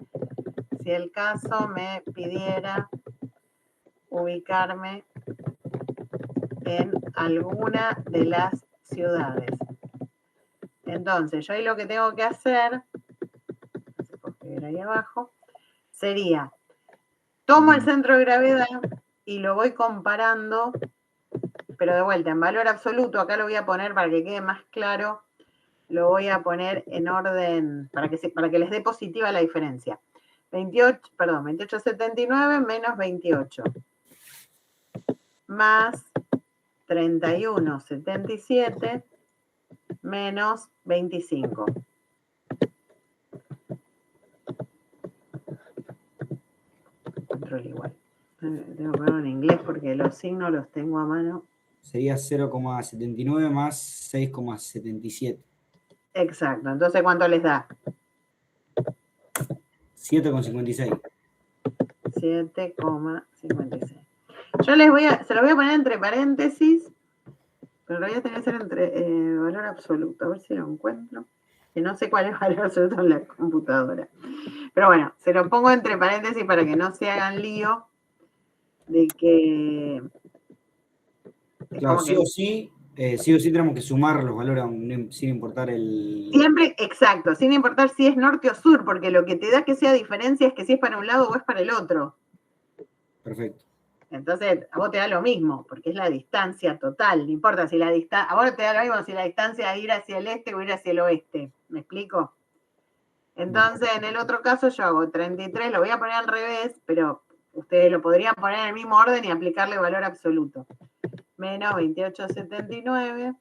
si el caso me pidiera ubicarme en alguna de las ciudades. Entonces, yo ahí lo que tengo que hacer, ahí abajo, sería, tomo el centro de gravedad y lo voy comparando, pero de vuelta, en valor absoluto, acá lo voy a poner para que quede más claro, lo voy a poner en orden, para que les dé positiva la diferencia. 28,79 menos 28, más 31,77 menos 25. Control igual. Tengo que ponerlo en inglés porque los signos los tengo a mano. Sería 0,79 más 6,77. Exacto. Entonces, ¿cuánto les da? 7,56. 7,56. Yo se lo voy a poner entre paréntesis, pero lo voy a tener que hacer entre valor absoluto. A ver si lo encuentro. que no sé cuál es el valor absoluto en la computadora. Pero bueno, se lo pongo entre paréntesis para que no se hagan lío de que... Claro, sí o sí tenemos que sumar los valores sin importar el... Siempre, exacto, sin importar si es norte o sur, porque lo que te da que sea diferencia es que si es para un lado o es para el otro. Perfecto. Entonces, a vos te da lo mismo, porque es la distancia total. No importa si la distancia, a vos te da lo mismo si la distancia es ir hacia el este o ir hacia el oeste. ¿Me explico? Entonces, en el otro caso yo hago 33, lo voy a poner al revés, pero ustedes lo podrían poner en el mismo orden y aplicarle valor absoluto. Menos 28,79.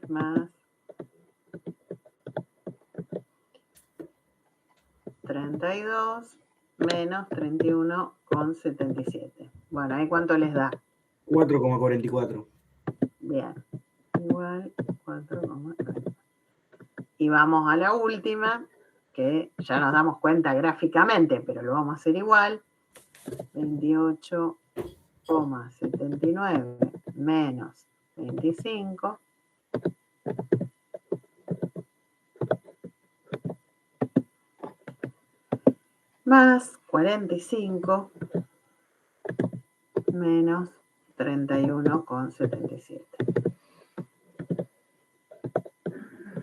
Más 32 menos 31,77. Bueno, ¿ahí cuánto les da? 4,44. Bien. Igual 4,44. Y vamos a la última, que ya nos damos cuenta gráficamente, pero lo vamos a hacer igual. 28,79 menos 25. Más 45 menos 31,77.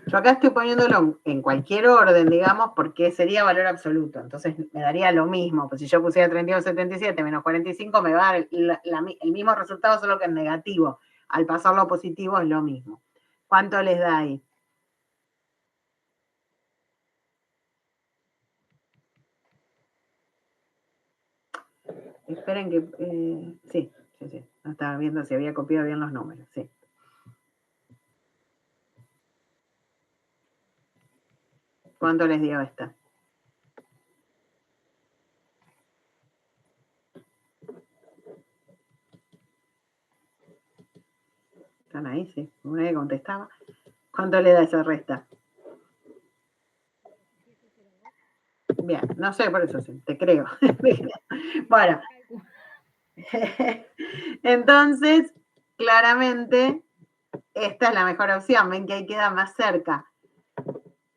Yo acá estoy poniéndolo en cualquier orden, digamos, porque sería valor absoluto. Entonces me daría lo mismo. Pues si yo pusiera 31,77 menos 45, me va a dar el mismo resultado, solo que en negativo. Al pasarlo a positivo es lo mismo. ¿Cuánto les da ahí? Esperen que... sí. No estaba viendo si había copiado bien los números. Sí. ¿Cuánto les dio esta? ¿Están ahí? Sí. Una que contestaba. ¿Cuánto le da esa resta? Bien, no sé, por eso sí, te creo. Bueno, entonces, claramente, esta es la mejor opción. Ven que ahí queda más cerca.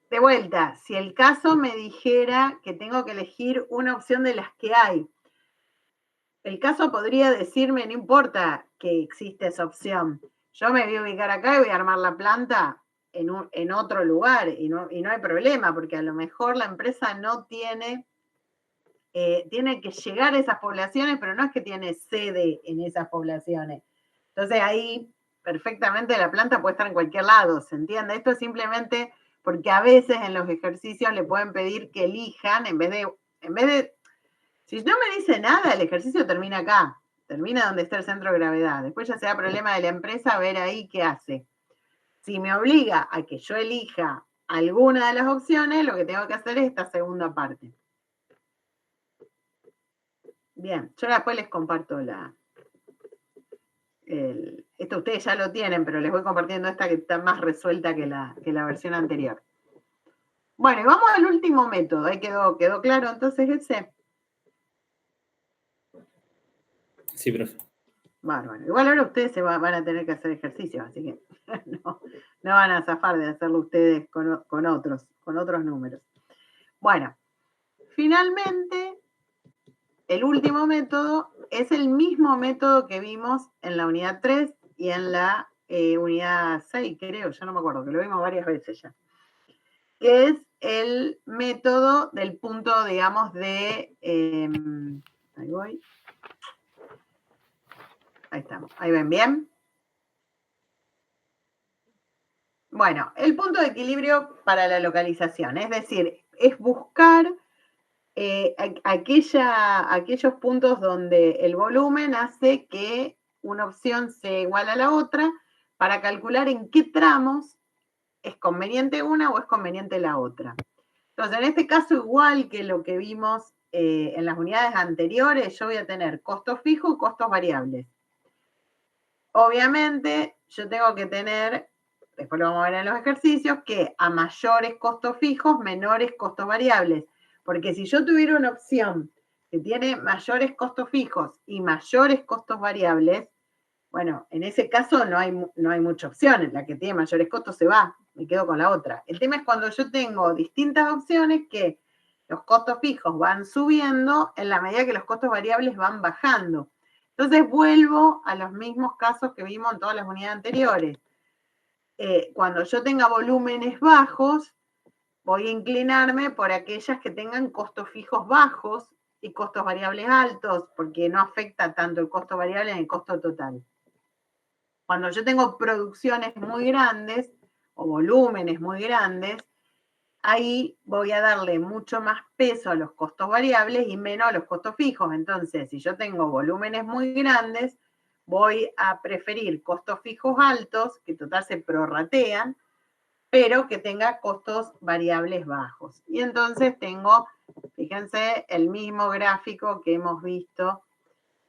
De vuelta, si el caso me dijera que tengo que elegir una opción de las que hay, el caso podría decirme, no importa que existe esa opción. Yo me voy a ubicar acá y voy a armar la planta en otro lugar y no hay problema, porque a lo mejor la empresa no tiene que llegar a esas poblaciones, pero no es que tiene sede en esas poblaciones. Entonces ahí perfectamente la planta puede estar en cualquier lado, ¿se entiende? Esto es simplemente porque a veces en los ejercicios le pueden pedir que elijan, en vez de, si no me dice nada, el ejercicio termina acá, termina donde está el centro de gravedad. Después ya será problema de la empresa ver ahí qué hace. Si me obliga a que yo elija alguna de las opciones, lo que tengo que hacer es esta segunda parte. Bien, yo después les comparto esto ustedes ya lo tienen, pero les voy compartiendo esta que está más resuelta que la versión anterior. Bueno, y vamos al último método. Ahí quedó claro entonces ese. Sí, profe. Bárbaro. Igual ahora ustedes van a tener que hacer ejercicios, así que no van a zafar de hacerlo ustedes con otros números. Bueno, finalmente, el último método es el mismo método que vimos en la unidad 3 y en la unidad 6, creo, ya no me acuerdo, que lo vimos varias veces ya. Que es el método del punto, digamos, de... ahí voy. Ahí estamos. ¿Ahí ven bien? Bueno, el punto de equilibrio para la localización, es decir, es buscar aquellos puntos donde el volumen hace que una opción sea igual a la otra para calcular en qué tramos es conveniente una o es conveniente la otra. Entonces, en este caso, igual que lo que vimos en las unidades anteriores, yo voy a tener costos fijos y costos variables. Obviamente, yo tengo que tener, después lo vamos a ver en los ejercicios, que a mayores costos fijos, menores costos variables. Porque si yo tuviera una opción que tiene mayores costos fijos y mayores costos variables, bueno, en ese caso no hay mucha opción. La que tiene mayores costos se va, me quedo con la otra. El tema es cuando yo tengo distintas opciones que los costos fijos van subiendo en la medida que los costos variables van bajando. Entonces vuelvo a los mismos casos que vimos en todas las unidades anteriores. Cuando yo tenga volúmenes bajos, voy a inclinarme por aquellas que tengan costos fijos bajos y costos variables altos, porque no afecta tanto el costo variable en el costo total. Cuando yo tengo producciones muy grandes o volúmenes muy grandes, ahí voy a darle mucho más peso a los costos variables y menos a los costos fijos. Entonces, si yo tengo volúmenes muy grandes, voy a preferir costos fijos altos, que total se prorratean, pero que tenga costos variables bajos. Y entonces tengo, fíjense, el mismo gráfico que hemos visto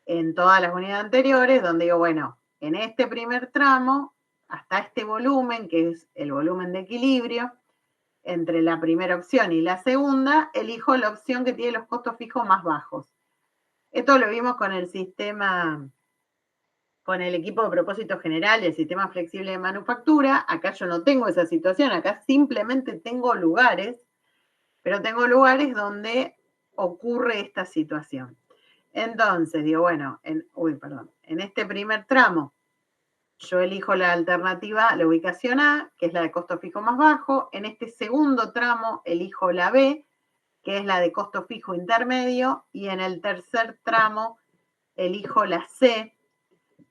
en todas las unidades anteriores, donde digo, bueno, en este primer tramo, hasta este volumen, que es el volumen de equilibrio, entre la primera opción y la segunda, elijo la opción que tiene los costos fijos más bajos. Esto lo vimos con el sistema, con el equipo de propósito general y el sistema flexible de manufactura. Acá yo no tengo esa situación, acá simplemente tengo lugares, pero tengo lugares donde ocurre esta situación. Entonces, digo, bueno, en este primer tramo, yo elijo la alternativa, la ubicación A, que es la de costo fijo más bajo. En este segundo tramo, elijo la B, que es la de costo fijo intermedio. Y en el tercer tramo, elijo la C,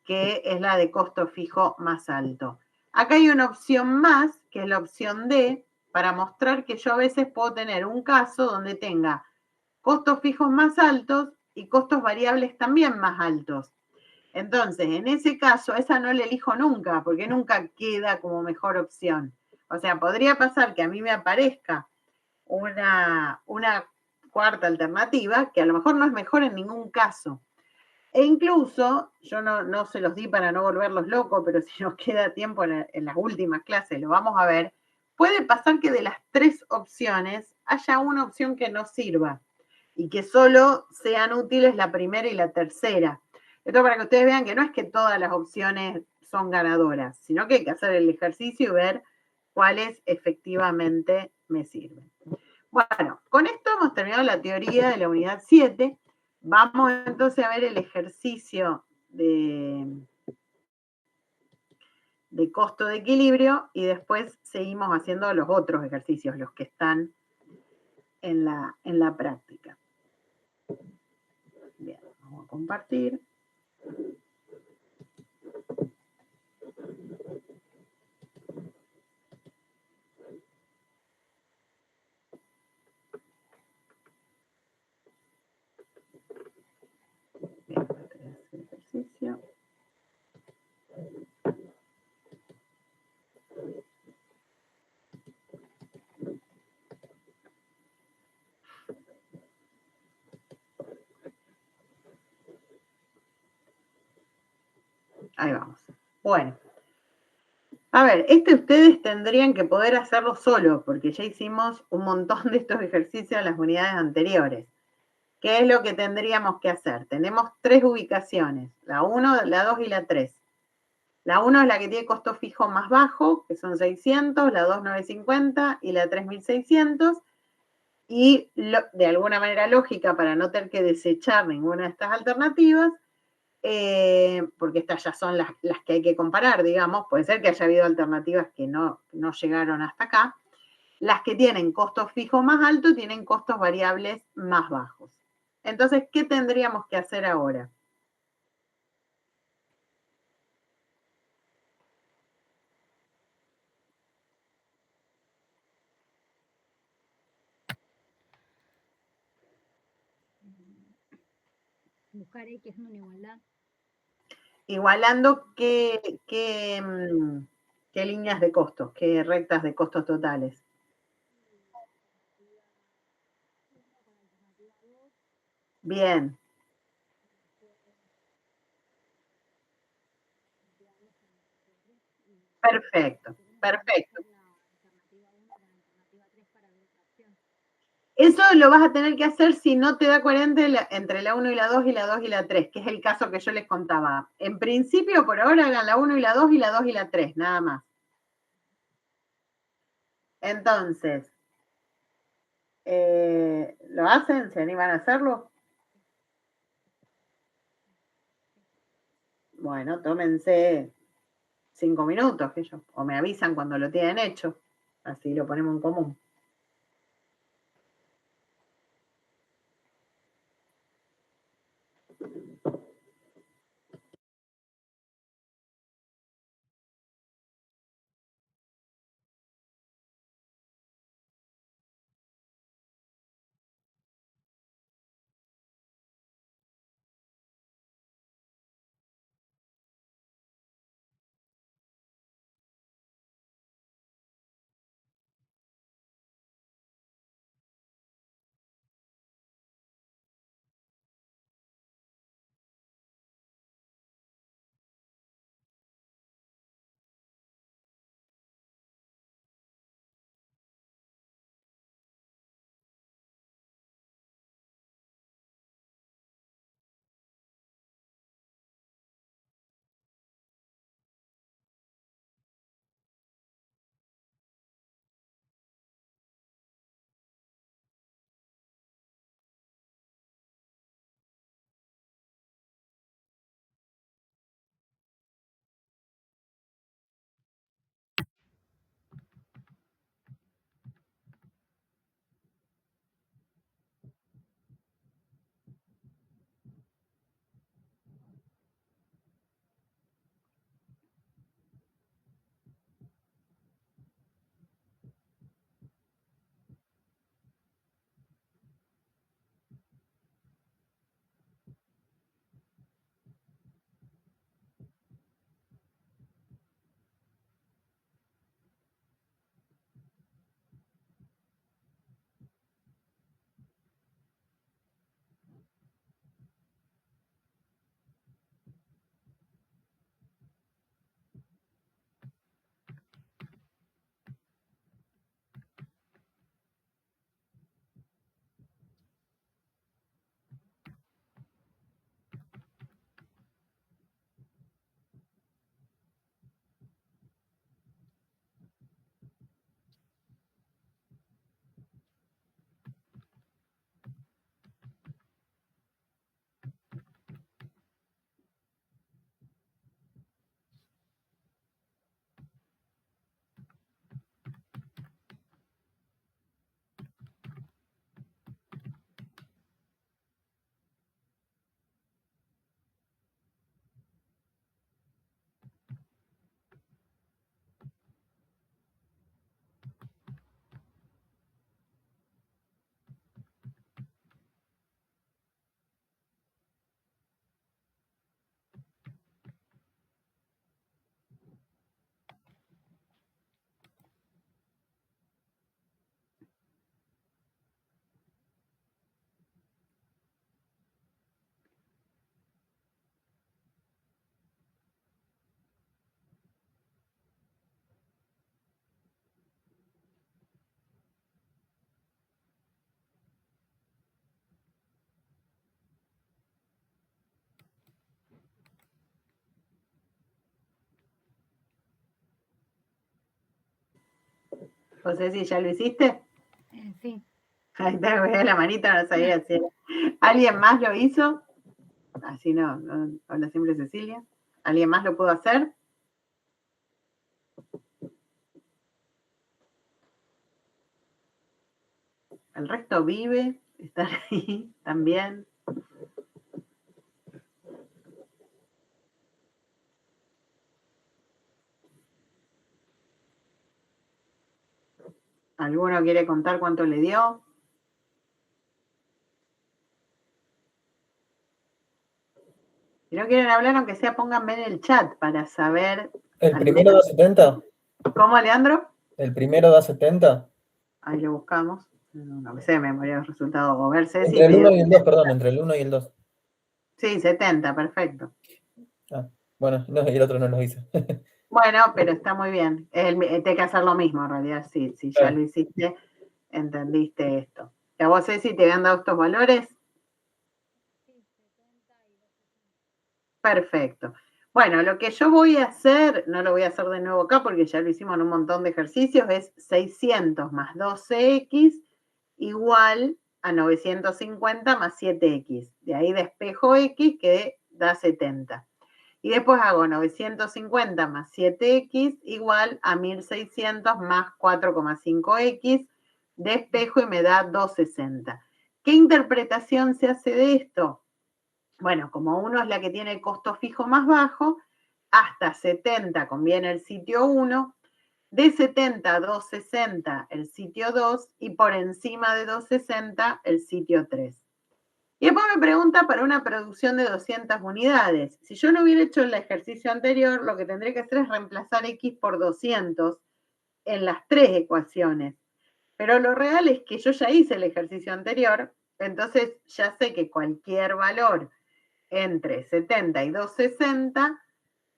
que es la de costo fijo más alto. Acá hay una opción más, que es la opción D, para mostrar que yo a veces puedo tener un caso donde tenga costos fijos más altos y costos variables también más altos. Entonces, en ese caso, esa no la elijo nunca, porque nunca queda como mejor opción. O sea, podría pasar que a mí me aparezca una cuarta alternativa, que a lo mejor no es mejor en ningún caso. E incluso, yo no se los di para no volverlos locos, pero si nos queda tiempo en las últimas clases, lo vamos a ver, puede pasar que de las 3 opciones haya una opción que no sirva y que solo sean útiles la primera y la tercera. Esto para que ustedes vean que no es que todas las opciones son ganadoras, sino que hay que hacer el ejercicio y ver cuáles efectivamente me sirven. Bueno, con esto hemos terminado la teoría de la unidad 7. Vamos entonces a ver el ejercicio de costo de equilibrio y después seguimos haciendo los otros ejercicios, los que están en la práctica. Bien, vamos a compartir. Bien, el ejercicio. Ahí vamos. Bueno. A ver, ustedes tendrían que poder hacerlo solo, porque ya hicimos un montón de estos ejercicios en las unidades anteriores. ¿Qué es lo que tendríamos que hacer? Tenemos 3 ubicaciones, la 1, la 2 y la 3. La 1 es la que tiene costo fijo más bajo, que son 600, la 2 950 y la 3 1600. Y de alguna manera lógica, para no tener que desechar ninguna de estas alternativas, porque estas ya son las que hay que comparar, digamos, puede ser que haya habido alternativas que no llegaron hasta acá. Las que tienen costos fijos más altos tienen costos variables más bajos. Entonces, ¿qué tendríamos que hacer ahora? Buscar X en una igualdad. Igualando qué líneas de costos, qué rectas de costos totales. Bien. Perfecto, perfecto. Eso lo vas a tener que hacer si no te da coherente entre la 1 y la 2 y la 2 y la 3, que es el caso que yo les contaba. En principio, por ahora, hagan la 1 y la 2 y la 2 y la 3, nada más. Entonces, ¿lo hacen? ¿Se animan a hacerlo? Bueno, tómense 5 minutos, que yo, o me avisan cuando lo tienen hecho, así lo ponemos en común. José, ¿sí ya lo hiciste? Sí. Ahí te veía la manita, no sabía si era. ¿Alguien más lo hizo? Así no, habla siempre Cecilia. ¿Alguien más lo pudo hacer? El resto vive, están ahí también. ¿Alguno quiere contar cuánto le dio? Si no quieren hablar, aunque sea, pónganme en el chat para saber. ¿El primero da 70? ¿Cómo, Leandro? ¿El primero da 70? Ahí lo buscamos. No me sé de memoria los resultados. O ver Ceci. Entre el 1 y el 2, perdón, entre el 1 y el 2. Sí, 70, perfecto. Ah, bueno, no, y el otro no lo hizo. Bueno, pero está muy bien. Tiene que hacer lo mismo en realidad, sí. Si ya lo hiciste, entendiste esto. ¿A vos, Ceci, te habían dado estos valores? Sí, 70 y 260. Perfecto. Bueno, lo que yo voy a hacer, no lo voy a hacer de nuevo acá porque ya lo hicimos en un montón de ejercicios, es 600 más 12x igual a 950 más 7x. De ahí despejo x que da 70. Y después hago 950 más 7x igual a 1600 más 4,5x. Despejo y me da 260. ¿Qué interpretación se hace de esto? Bueno, como uno es la que tiene el costo fijo más bajo, hasta 70 conviene el sitio 1, de 70 a 260 el sitio 2 y por encima de 260 el sitio 3. Y después me pregunta para una producción de 200 unidades. Si yo no hubiera hecho el ejercicio anterior, lo que tendría que hacer es reemplazar x por 200 en las tres ecuaciones. Pero lo real es que yo ya hice el ejercicio anterior, entonces ya sé que cualquier valor entre 70 y 260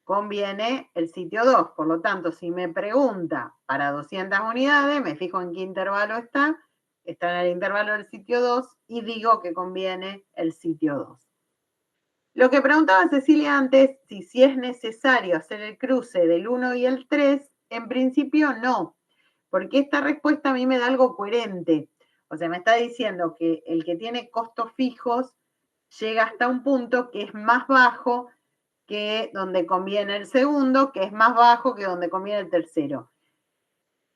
conviene el sitio 2. Por lo tanto, si me pregunta para 200 unidades, me fijo en qué intervalo está en el intervalo del sitio 2 y digo que conviene el sitio 2. Lo que preguntaba Cecilia antes, si es necesario hacer el cruce del 1 y el 3, en principio no, porque esta respuesta a mí me da algo coherente. O sea, me está diciendo que el que tiene costos fijos llega hasta un punto que es más bajo que donde conviene el segundo, que es más bajo que donde conviene el tercero.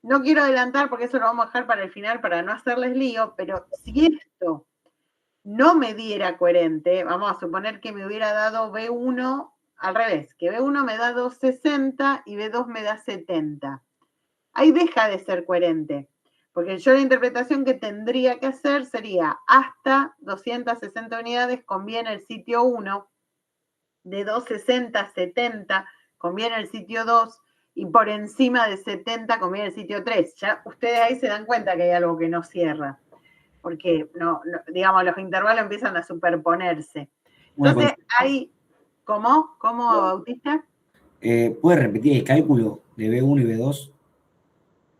No quiero adelantar porque eso lo vamos a dejar para el final para no hacerles lío, pero si esto no me diera coherente, vamos a suponer que me hubiera dado B1 al revés, que B1 me da 260 y B2 me da 70. Ahí deja de ser coherente, porque yo la interpretación que tendría que hacer sería hasta 260 unidades conviene el sitio 1, de 260 a 70 conviene el sitio 2 y por encima de 70 conviene el sitio 3. Ya ustedes ahí se dan cuenta que hay algo que no cierra, porque digamos, los intervalos empiezan a superponerse. Entonces, ahí, ¿cómo, Bautista? ¿Puedes repetir el cálculo de B1 y B2?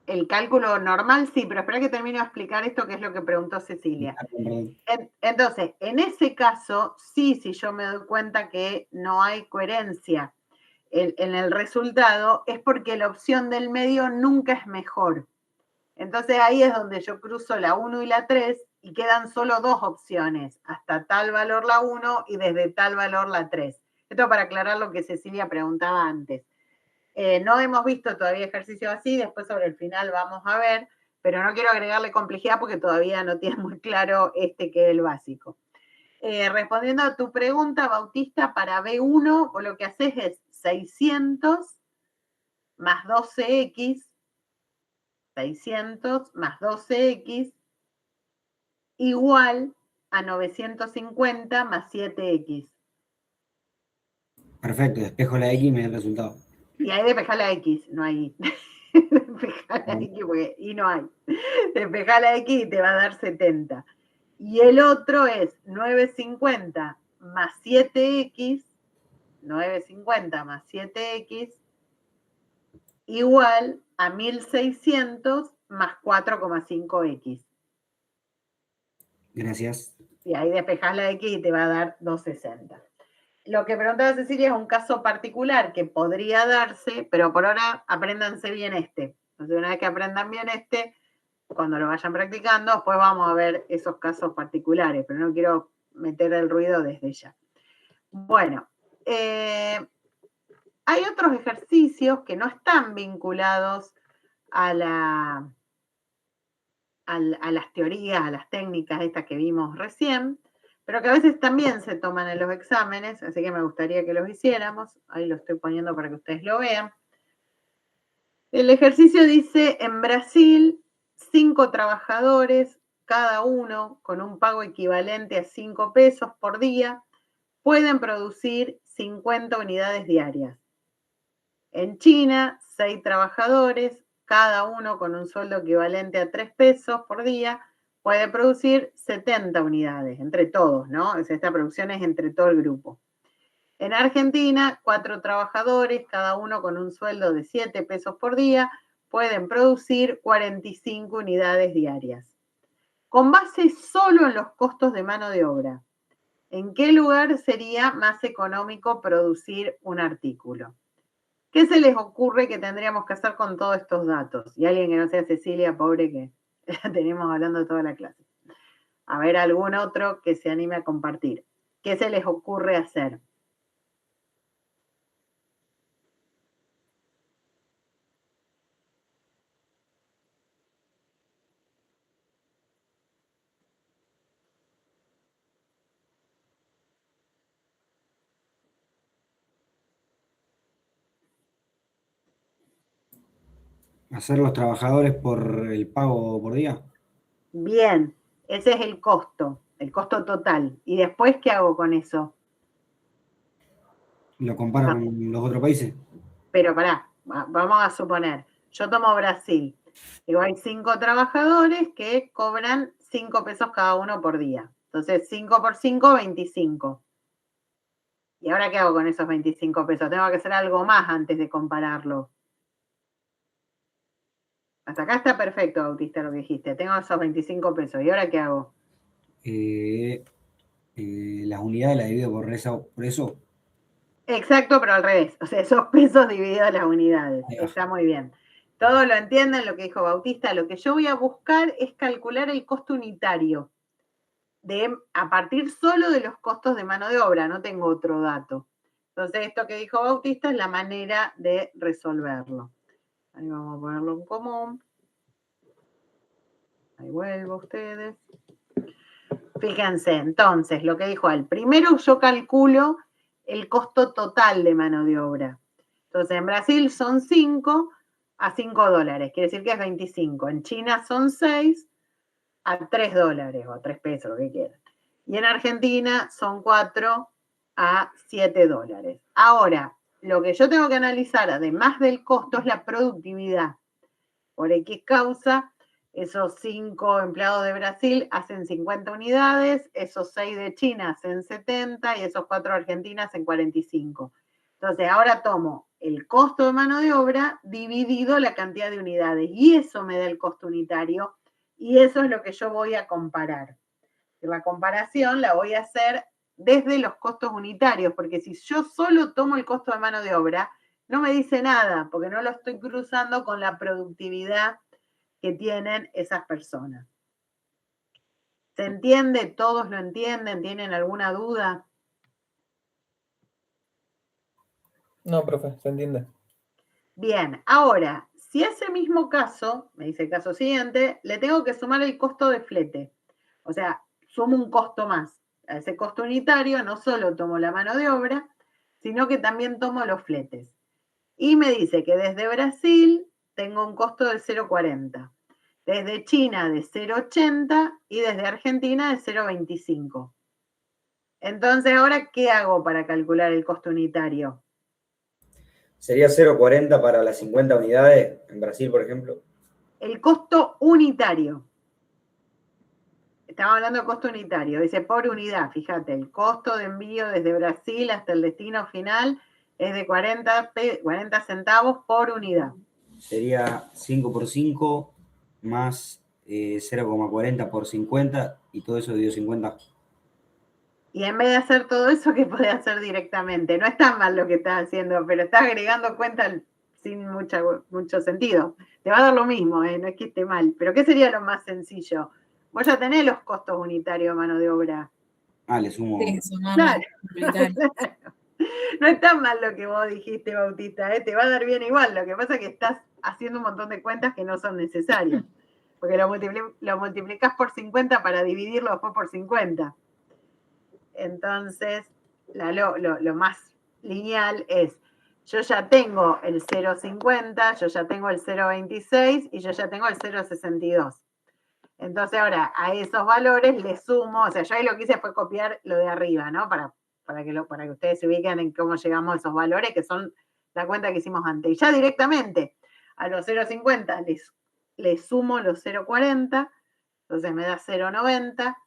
El cálculo normal, sí, pero espera que termine de explicar esto, que es lo que preguntó Cecilia. Entonces, en ese caso, sí, si yo me doy cuenta que no hay coherencia en el resultado, es porque la opción del medio nunca es mejor. Entonces ahí es donde yo cruzo la 1 y la 3 y quedan solo dos opciones, hasta tal valor la 1 y desde tal valor la 3. Esto para aclarar lo que Cecilia preguntaba antes. No hemos visto todavía ejercicios así, después sobre el final vamos a ver, pero no quiero agregarle complejidad porque todavía no tiene muy claro que es el básico. Respondiendo a tu pregunta, Bautista, para B1, vos lo que haces es 600 más 12x, 600 más 12x, igual a 950 más 7x. Perfecto, despejo la X y me da el resultado. Y ahí despejá la X, no hay. Despejá la X porque y no hay. Despejá la X y te va a dar 70. Y el otro es 950 más 7x, 950 más 7x, igual a 1600 más 4,5x. Gracias. Y ahí despejás la X y te va a dar 260. Lo que preguntaba Cecilia es un caso particular que podría darse, pero por ahora apréndanse bien este. Entonces, una vez que aprendan bien este, cuando lo vayan practicando, después vamos a ver esos casos particulares, pero no quiero meter el ruido desde ya. Bueno, hay otros ejercicios que no están vinculados a las teorías, a las técnicas estas que vimos recién, pero que a veces también se toman en los exámenes, así que me gustaría que los hiciéramos. Ahí lo estoy poniendo para que ustedes lo vean. El ejercicio dice, en Brasil, 5 trabajadores, cada uno con un pago equivalente a 5 pesos por día, pueden producir 50 unidades diarias. En China, 6 trabajadores, cada uno con un sueldo equivalente a 3 pesos por día, puede producir 70 unidades, entre todos, ¿no? Esta producción es entre todo el grupo. En Argentina, 4 trabajadores, cada uno con un sueldo de 7 pesos por día, pueden producir 45 unidades diarias. con base solo en los costos de mano de obra. ¿En qué lugar sería más económico producir un artículo? ¿Qué se les ocurre que tendríamos que hacer con todos estos datos? Y alguien que no sea Cecilia, pobre, que la tenemos hablando toda la clase. A ver, algún otro que se anime a compartir. ¿Qué se les ocurre hacer? Hacer los trabajadores por el pago por día. Bien, ese es el costo total. ¿Y después qué hago con eso? ¿Lo comparo con los otros países? Pero pará, vamos a suponer, yo tomo Brasil. Digo, hay 5 trabajadores que cobran 5 pesos cada uno por día. Entonces, 5 por 5, 25. ¿Y ahora qué hago con esos 25 pesos? Tengo que hacer algo más antes de compararlo. Hasta acá está perfecto, Bautista, lo que dijiste. Tengo esos 25 pesos. ¿Y ahora qué hago? Las unidades las divido por eso. Exacto, pero al revés. O sea, esos pesos divididos las unidades. Ahí va. Está muy bien. Todos lo entienden lo que dijo Bautista. Lo que yo voy a buscar es calcular el costo unitario a partir solo de los costos de mano de obra. No tengo otro dato. Entonces, esto que dijo Bautista es la manera de resolverlo. Ahí vamos a ponerlo en común. Ahí vuelvo a ustedes. Fíjense, entonces, lo que dijo él. Primero yo calculo el costo total de mano de obra. Entonces, en Brasil son 5 a 5 dólares, quiere decir que es 25. En China son 6 a 3 dólares o a 3 pesos, lo que quieran. Y en Argentina son 4 a 7 dólares. Ahora, lo que yo tengo que analizar, además del costo, es la productividad. Por X causa, esos 5 empleados de Brasil hacen 50 unidades, esos 6 de China hacen 70 y esos 4 de Argentina hacen 45. Entonces, ahora tomo el costo de mano de obra dividido la cantidad de unidades y eso me da el costo unitario y eso es lo que yo voy a comparar. La comparación la voy a hacer desde los costos unitarios, porque si yo solo tomo el costo de mano de obra, no me dice nada, porque no lo estoy cruzando con la productividad que tienen esas personas. ¿Se entiende? ¿Todos lo entienden? ¿Tienen alguna duda? No, profe, se entiende. Bien, ahora, si a ese mismo caso, me dice el caso siguiente, le tengo que sumar el costo de flete. O sea, sumo un costo más. A ese costo unitario no solo tomo la mano de obra, sino que también tomo los fletes. Y me dice que desde Brasil tengo un costo de 0,40. Desde China de 0,80 y desde Argentina de 0,25. Entonces, ahora, ¿qué hago para calcular el costo unitario? ¿Sería 0,40 para las 50 unidades en Brasil, por ejemplo? El costo unitario. Estamos hablando de costo unitario. Dice por unidad, fíjate, el costo de envío desde Brasil hasta el destino final es de 40 centavos por unidad. Sería 5 por 5 más 0,40 por 50 y todo eso dividido 50. Y en vez de hacer todo eso, ¿qué podés hacer directamente? No está mal lo que estás haciendo, pero estás agregando cuentas sin mucho sentido. Te va a dar lo mismo, no es que esté mal. Pero ¿qué sería lo más sencillo? Vos ya tenés los costos unitarios de mano de obra. Le sumo. Sí, sumarlo. Claro. No está mal lo que vos dijiste, Bautista, te va a dar bien igual. Lo que pasa es que estás haciendo un montón de cuentas que no son necesarias. Porque lo multiplicás por 50 para dividirlo después por 50. Entonces, lo más lineal es, yo ya tengo el 0,50, yo ya tengo el 0,26 y yo ya tengo el 0,62. Entonces ahora a esos valores le sumo, o sea, yo ahí lo que hice fue copiar lo de arriba, ¿no? Para que ustedes se ubiquen en cómo llegamos a esos valores, que son la cuenta que hicimos antes. Y ya directamente a los 0,50 les sumo los 0,40, entonces me da 0,90.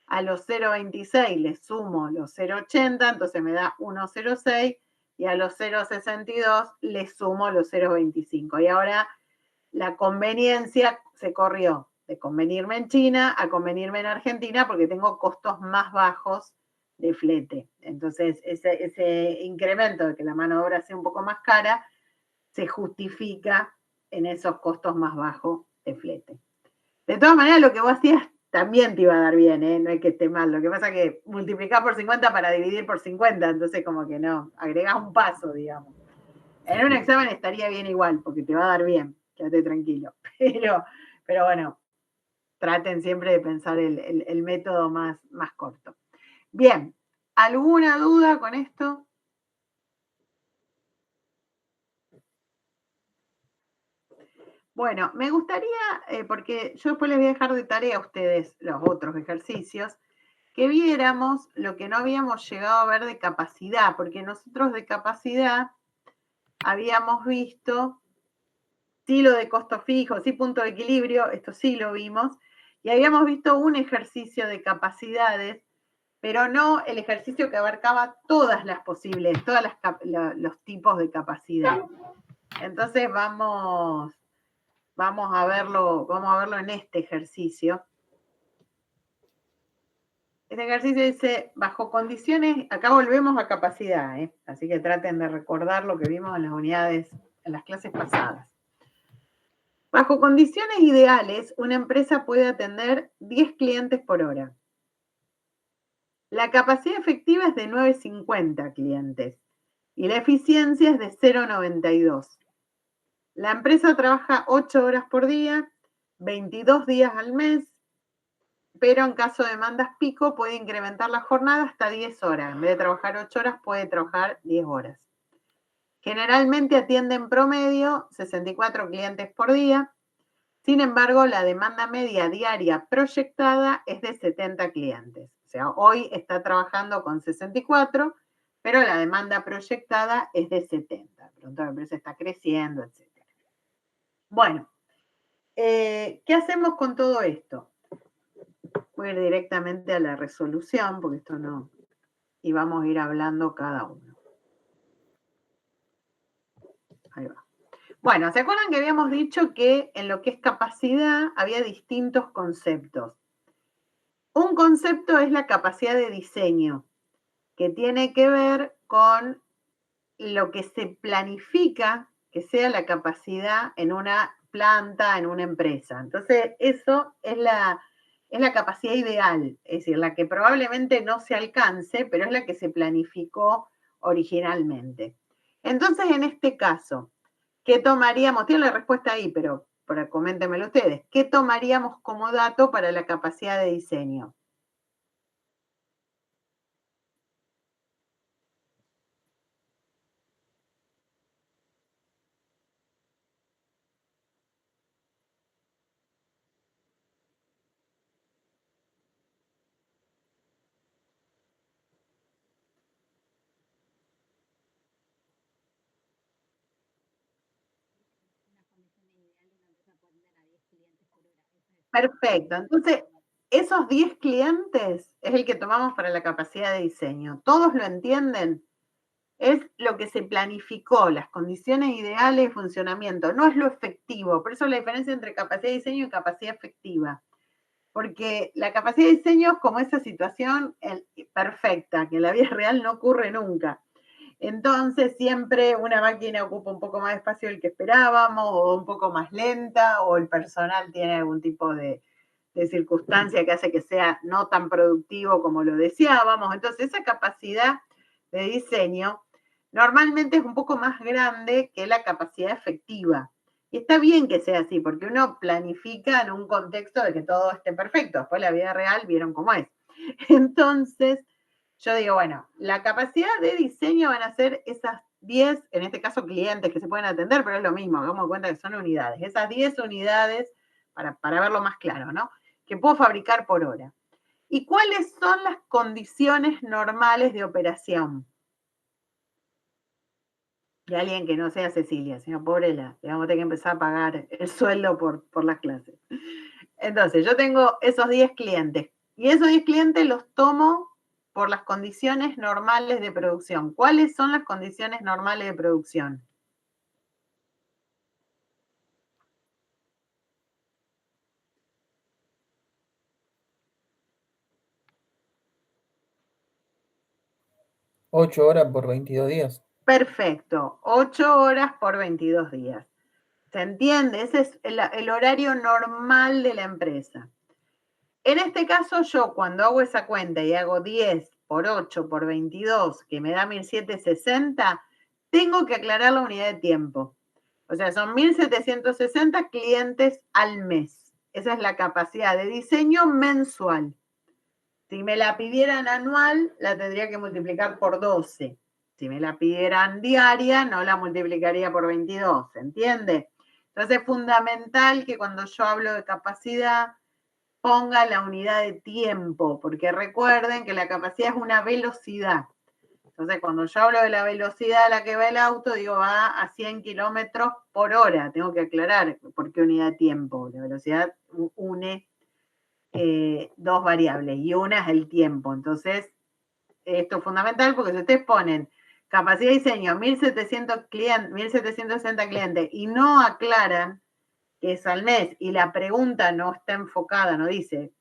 A los 0,26 les sumo los 0,80, entonces me da 1,06. Y a los 0,62 les sumo los 0,25. Y ahora la conveniencia se corrió. de convenirme en China a convenirme en Argentina porque tengo costos más bajos de flete. Entonces, ese incremento de que la mano de obra sea un poco más cara se justifica en esos costos más bajos de flete. De todas maneras, lo que vos hacías también te iba a dar bien, ¿eh? No es que esté mal. Lo que pasa es que multiplicás por 50 para dividir por 50, entonces como que no, agregás un paso, digamos. En un examen estaría bien igual, porque te va a dar bien, quédate tranquilo. Pero bueno, traten siempre de pensar el método más corto. Bien, ¿alguna duda con esto? Bueno, me gustaría, porque yo después les voy a dejar de tarea a ustedes los otros ejercicios, que viéramos lo que no habíamos llegado a ver de capacidad, porque nosotros de capacidad habíamos visto sí lo de costo fijo, sí punto de equilibrio, esto sí lo vimos, y habíamos visto un ejercicio de capacidades, pero no el ejercicio que abarcaba todas las posibles, los tipos de capacidad. Entonces vamos a verlo en este ejercicio. Este ejercicio dice, bajo condiciones, acá volvemos a capacidad, así que traten de recordar lo que vimos en las unidades, en las clases pasadas. Bajo condiciones ideales, una empresa puede atender 10 clientes por hora. La capacidad efectiva es de 9,50 clientes y la eficiencia es de 0,92. La empresa trabaja 8 horas por día, 22 días al mes, pero en caso de demandas pico puede incrementar la jornada hasta 10 horas. En vez de trabajar 8 horas, puede trabajar 10 horas. Generalmente atiende en promedio 64 clientes por día. Sin embargo, la demanda media diaria proyectada es de 70 clientes. O sea, hoy está trabajando con 64, pero la demanda proyectada es de 70. Pronto la empresa está creciendo, etc. Bueno, ¿qué hacemos con todo esto? Voy a ir directamente a la resolución, porque esto no... Y vamos a ir hablando cada uno. Ahí va. Bueno, ¿se acuerdan que habíamos dicho que en lo que es capacidad había distintos conceptos? Un concepto es la capacidad de diseño, que tiene que ver con lo que se planifica que sea la capacidad en una planta, en una empresa. Entonces, eso es la capacidad ideal, es decir, la que probablemente no se alcance, pero es la que se planificó originalmente. Entonces, en este caso, ¿qué tomaríamos? Tiene la respuesta ahí, pero coméntenmelo ustedes. ¿Qué tomaríamos como dato para la capacidad de diseño? Perfecto. Entonces, esos 10 clientes es el que tomamos para la capacidad de diseño. ¿Todos lo entienden? Es lo que se planificó, las condiciones ideales de funcionamiento, no es lo efectivo. Por eso la diferencia entre capacidad de diseño y capacidad efectiva. Porque la capacidad de diseño es como esa situación perfecta, que en la vida real no ocurre nunca. Entonces, siempre una máquina ocupa un poco más de espacio del que esperábamos, o un poco más lenta, o el personal tiene algún tipo de circunstancia que hace que sea no tan productivo como lo deseábamos. Entonces, esa capacidad de diseño normalmente es un poco más grande que la capacidad efectiva. Y está bien que sea así, porque uno planifica en un contexto de que todo esté perfecto. Después la vida real vieron cómo es. Entonces, yo digo, bueno, la capacidad de diseño van a ser esas 10, en este caso clientes que se pueden atender, pero es lo mismo, hagamos cuenta que son unidades. Esas 10 unidades, para verlo más claro, ¿no? Que puedo fabricar por hora. ¿Y cuáles son las condiciones normales de operación? De alguien que no sea Cecilia, sino pobre le vamos a tener que empezar a pagar el sueldo por las clases. Entonces, yo tengo esos 10 clientes y esos 10 clientes los tomo por las condiciones normales de producción. ¿Cuáles son las condiciones normales de producción? 8 horas por 22 días. Perfecto, 8 horas por 22 días. ¿Se entiende? Ese es el horario normal de la empresa. En este caso, yo cuando hago esa cuenta y hago 10 por 8 por 22, que me da 1760, tengo que aclarar la unidad de tiempo. O sea, son 1760 clientes al mes. Esa es la capacidad de diseño mensual. Si me la pidieran anual, la tendría que multiplicar por 12. Si me la pidieran diaria, no la multiplicaría por 22, ¿se entiende? Entonces es fundamental que cuando yo hablo de capacidad, ponga la unidad de tiempo, porque recuerden que la capacidad es una velocidad. Entonces, cuando yo hablo de la velocidad a la que va el auto, digo, va a 100 kilómetros por hora. Tengo que aclarar por qué unidad de tiempo. La velocidad une dos variables y una es el tiempo. Entonces, esto es fundamental porque si ustedes ponen capacidad de diseño 1760 clientes y no aclaran que es al mes y la pregunta no está enfocada, no dice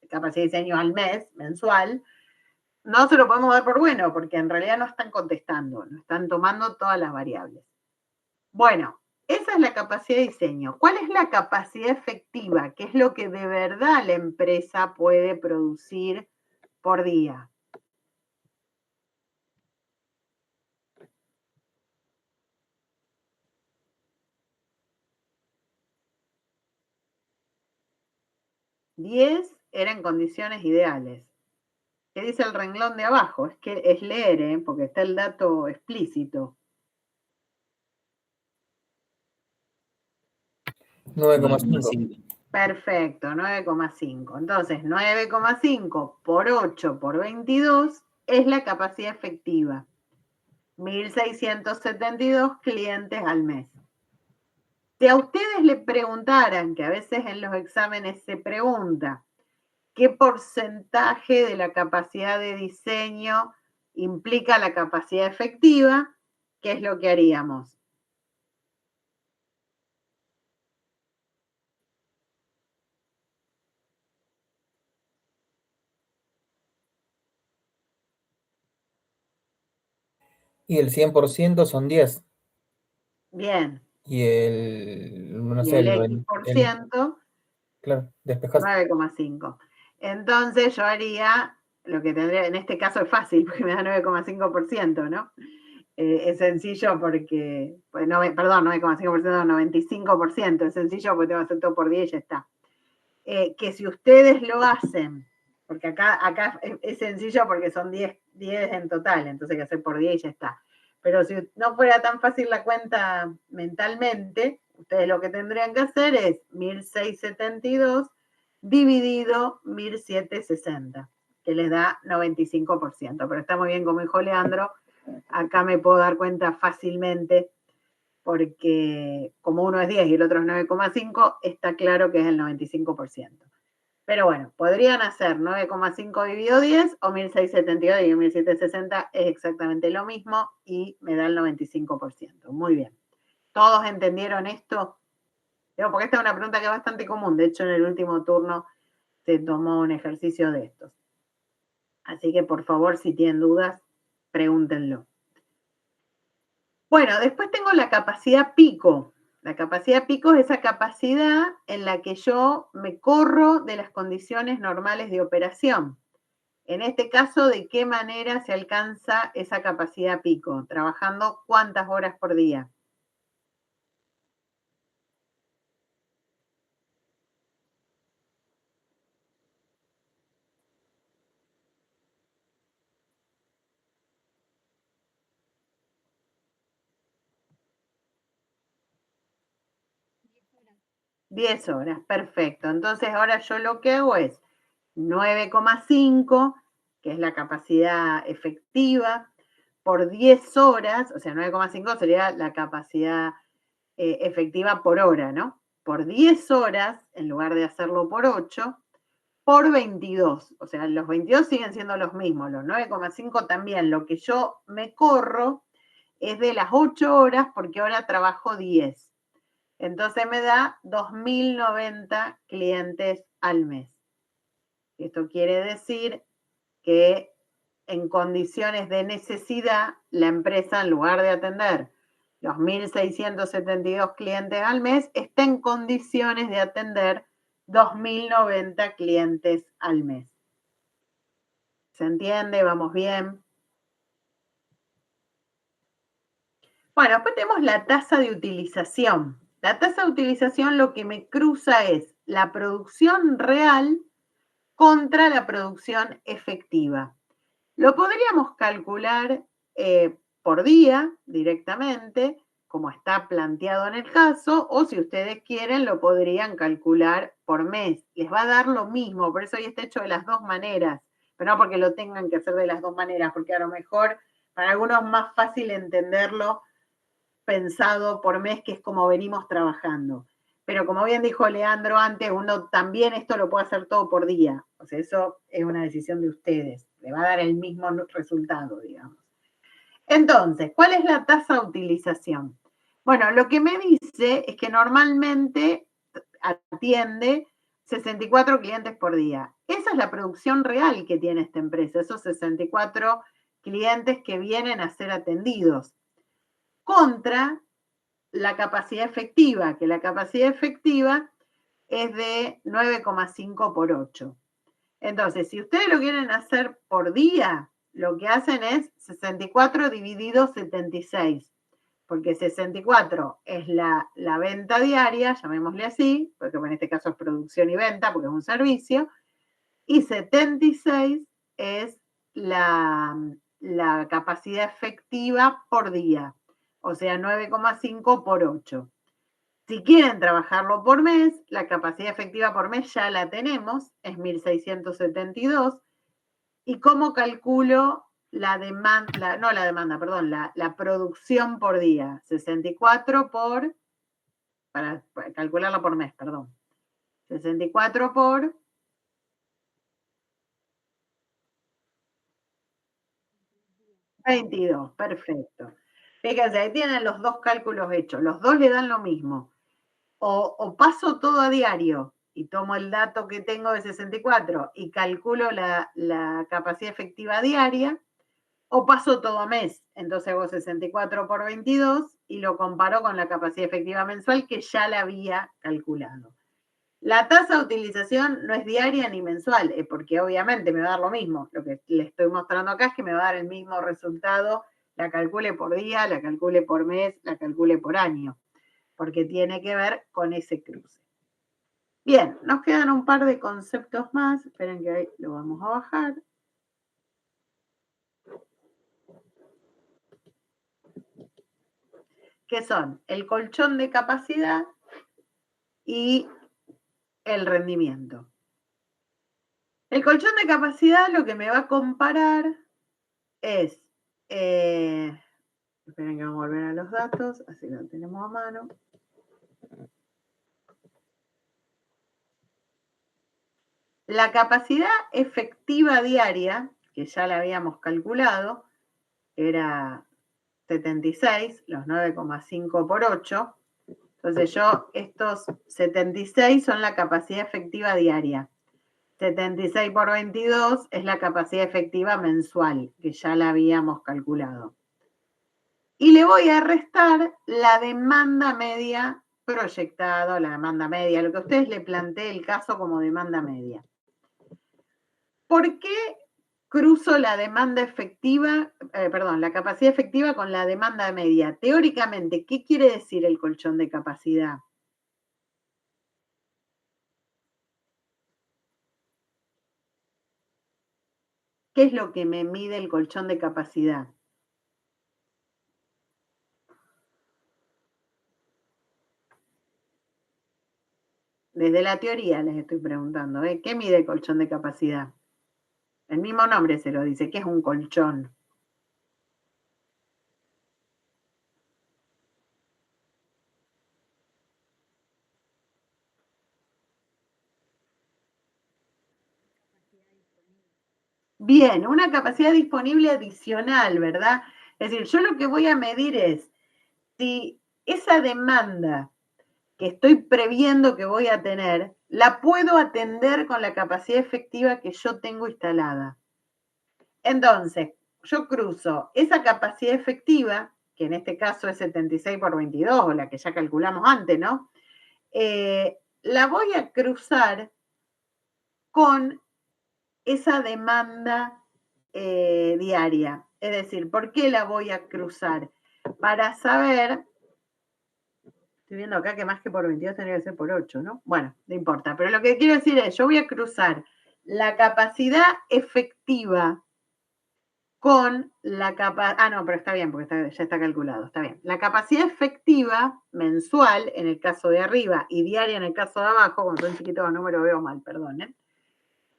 capacidad de diseño al mes, mensual, no se lo podemos dar por bueno porque en realidad no están contestando, no están tomando todas las variables. Bueno, esa es la capacidad de diseño. ¿Cuál es la capacidad efectiva? ¿Qué es lo que de verdad la empresa puede producir por día? $10 era en condiciones ideales. ¿Qué dice el renglón de abajo? Es que es leer, porque está el dato explícito. 9,5. Perfecto, 9,5. Entonces, 9,5 por 8 por 22 es la capacidad efectiva. 1.672 clientes al mes. Si a ustedes le preguntaran, que a veces en los exámenes se pregunta, ¿qué porcentaje de la capacidad de diseño implica la capacidad efectiva? ¿Qué es lo que haríamos? Y el 100% son 10. Bien. Y no Y sé, el X%, claro, despejaste. 9,5. Entonces yo haría lo que tendría, en este caso es fácil, porque me da 9,5%, ¿no? Es sencillo porque, pues, perdón, 9,5%, 95%, es sencillo porque tengo que hacer todo por 10 y ya está. Que si ustedes lo hacen, porque acá es sencillo porque son 10 en total, entonces hay que hacer por 10 y ya está. Pero si no fuera tan fácil la cuenta mentalmente, ustedes lo que tendrían que hacer es 1.672 dividido 1.760, que les da 95%. Pero está muy bien, como dijo Leandro, acá me puedo dar cuenta fácilmente porque como uno es 10 y el otro es 9,5, está claro que es el 95%. Pero bueno, podrían hacer 9,5 dividido 10 o 1.672 dividido 1.760, es exactamente lo mismo y me da el 95%. Muy bien. ¿Todos entendieron esto? Porque esta es una pregunta que es bastante común. De hecho, en el último turno se tomó un ejercicio de estos. Así que, por favor, si tienen dudas, pregúntenlo. Bueno, después tengo la capacidad pico. La capacidad pico es esa capacidad en la que yo me corro de las condiciones normales de operación. En este caso, ¿de qué manera se alcanza esa capacidad pico? Trabajando cuántas horas por día. horas. 10 horas, perfecto. Entonces ahora yo lo que hago es 9,5, que es la capacidad efectiva, por 10 horas, o sea, 9,5 sería la capacidad efectiva por hora, ¿no? Por 10 horas, en lugar de hacerlo por 8, por 22. O sea, los 22 siguen siendo los mismos, los 9,5 también. Lo que yo me corro es de las 8 horas porque ahora trabajo 10. Entonces me da 2.090 clientes al mes. Esto quiere decir que en condiciones de necesidad, la empresa, en lugar de atender los 1.672 clientes al mes, está en condiciones de atender 2.090 clientes al mes. ¿Se entiende? ¿Vamos bien? Bueno, después tenemos la tasa de utilización. La tasa de utilización lo que me cruza es la producción real contra la producción efectiva. Lo podríamos calcular por día directamente, como está planteado en el caso, o si ustedes quieren lo podrían calcular por mes. Les va a dar lo mismo, por eso hoy está hecho de las dos maneras, pero no porque lo tengan que hacer de las dos maneras, porque a lo mejor para algunos es más fácil entenderlo pensado por mes, que es como venimos trabajando. Pero como bien dijo Leandro antes, uno también esto lo puede hacer todo por día. O sea, eso es una decisión de ustedes. Le va a dar el mismo resultado, digamos. Entonces, ¿cuál es la tasa de utilización? Bueno, lo que me dice es que normalmente atiende 64 clientes por día. Esa es la producción real que tiene esta empresa, esos 64 clientes que vienen a ser atendidos. Contra la capacidad efectiva, que la capacidad efectiva es de 9,5 por 8. Entonces, si ustedes lo quieren hacer por día, lo que hacen es 64 dividido 76, porque 64 es la venta diaria, llamémosle así, porque en este caso es producción y venta, porque es un servicio, y 76 es la capacidad efectiva por día, o sea, 9,5 por 8. Si quieren trabajarlo por mes, la capacidad efectiva por mes ya la tenemos, es 1.672. ¿Y cómo calculo la demanda? No la demanda, perdón, la producción por día. 64 por, para calcularla por mes, perdón. 64 por 22, perfecto. Fíjense, ahí tienen los dos cálculos hechos, los dos le dan lo mismo. O paso todo a diario y tomo el dato que tengo de 64 y calculo la capacidad efectiva diaria, o paso todo a mes. Entonces hago 64 por 22 y lo comparo con la capacidad efectiva mensual que ya la había calculado. La tasa de utilización no es diaria ni mensual, porque obviamente me va a dar lo mismo. Lo que les estoy mostrando acá es que me va a dar el mismo resultado, la calcule por día, la calcule por mes, la calcule por año, porque tiene que ver con ese cruce. Bien, nos quedan un par de conceptos más. Esperen que ahí lo vamos a bajar. Que son el colchón de capacidad y el rendimiento. El colchón de capacidad lo que me va a comparar es, esperen que vamos a volver a los datos, así lo tenemos a mano. La capacidad efectiva diaria, que ya la habíamos calculado, era 76, los 9,5 por 8. Entonces estos 76 son la capacidad efectiva diaria. 76 por 22 es la capacidad efectiva mensual, que ya la habíamos calculado. Y le voy a restar la demanda media proyectada, la demanda media, lo que a ustedes le planteé el caso como demanda media. ¿Por qué cruzo la demanda efectiva, la capacidad efectiva con la demanda media? Teóricamente, ¿qué quiere decir el colchón de capacidad? ¿Qué es lo que me mide el colchón de capacidad? Desde la teoría les estoy preguntando, ¿qué mide el colchón de capacidad? El mismo nombre se lo dice, ¿qué es un colchón? Bien, una capacidad disponible adicional, ¿verdad? Es decir, yo lo que voy a medir es si esa demanda que estoy previendo que voy a tener, la puedo atender con la capacidad efectiva que yo tengo instalada. Entonces, yo cruzo esa capacidad efectiva, que en este caso es 76 por 22, o la que ya calculamos antes, ¿no? La voy a cruzar con esa demanda diaria. Es decir, ¿por qué la voy a cruzar? Para saber, estoy viendo acá que más que por 22 tendría que ser por 8, ¿no? Bueno, no importa, pero lo que quiero decir es, yo voy a cruzar la capacidad efectiva con la capacidad, no, pero está bien, porque ya está calculado, está bien. La capacidad efectiva mensual, en el caso de arriba, y diaria en el caso de abajo, cuando son chiquitos los números veo mal, perdonen,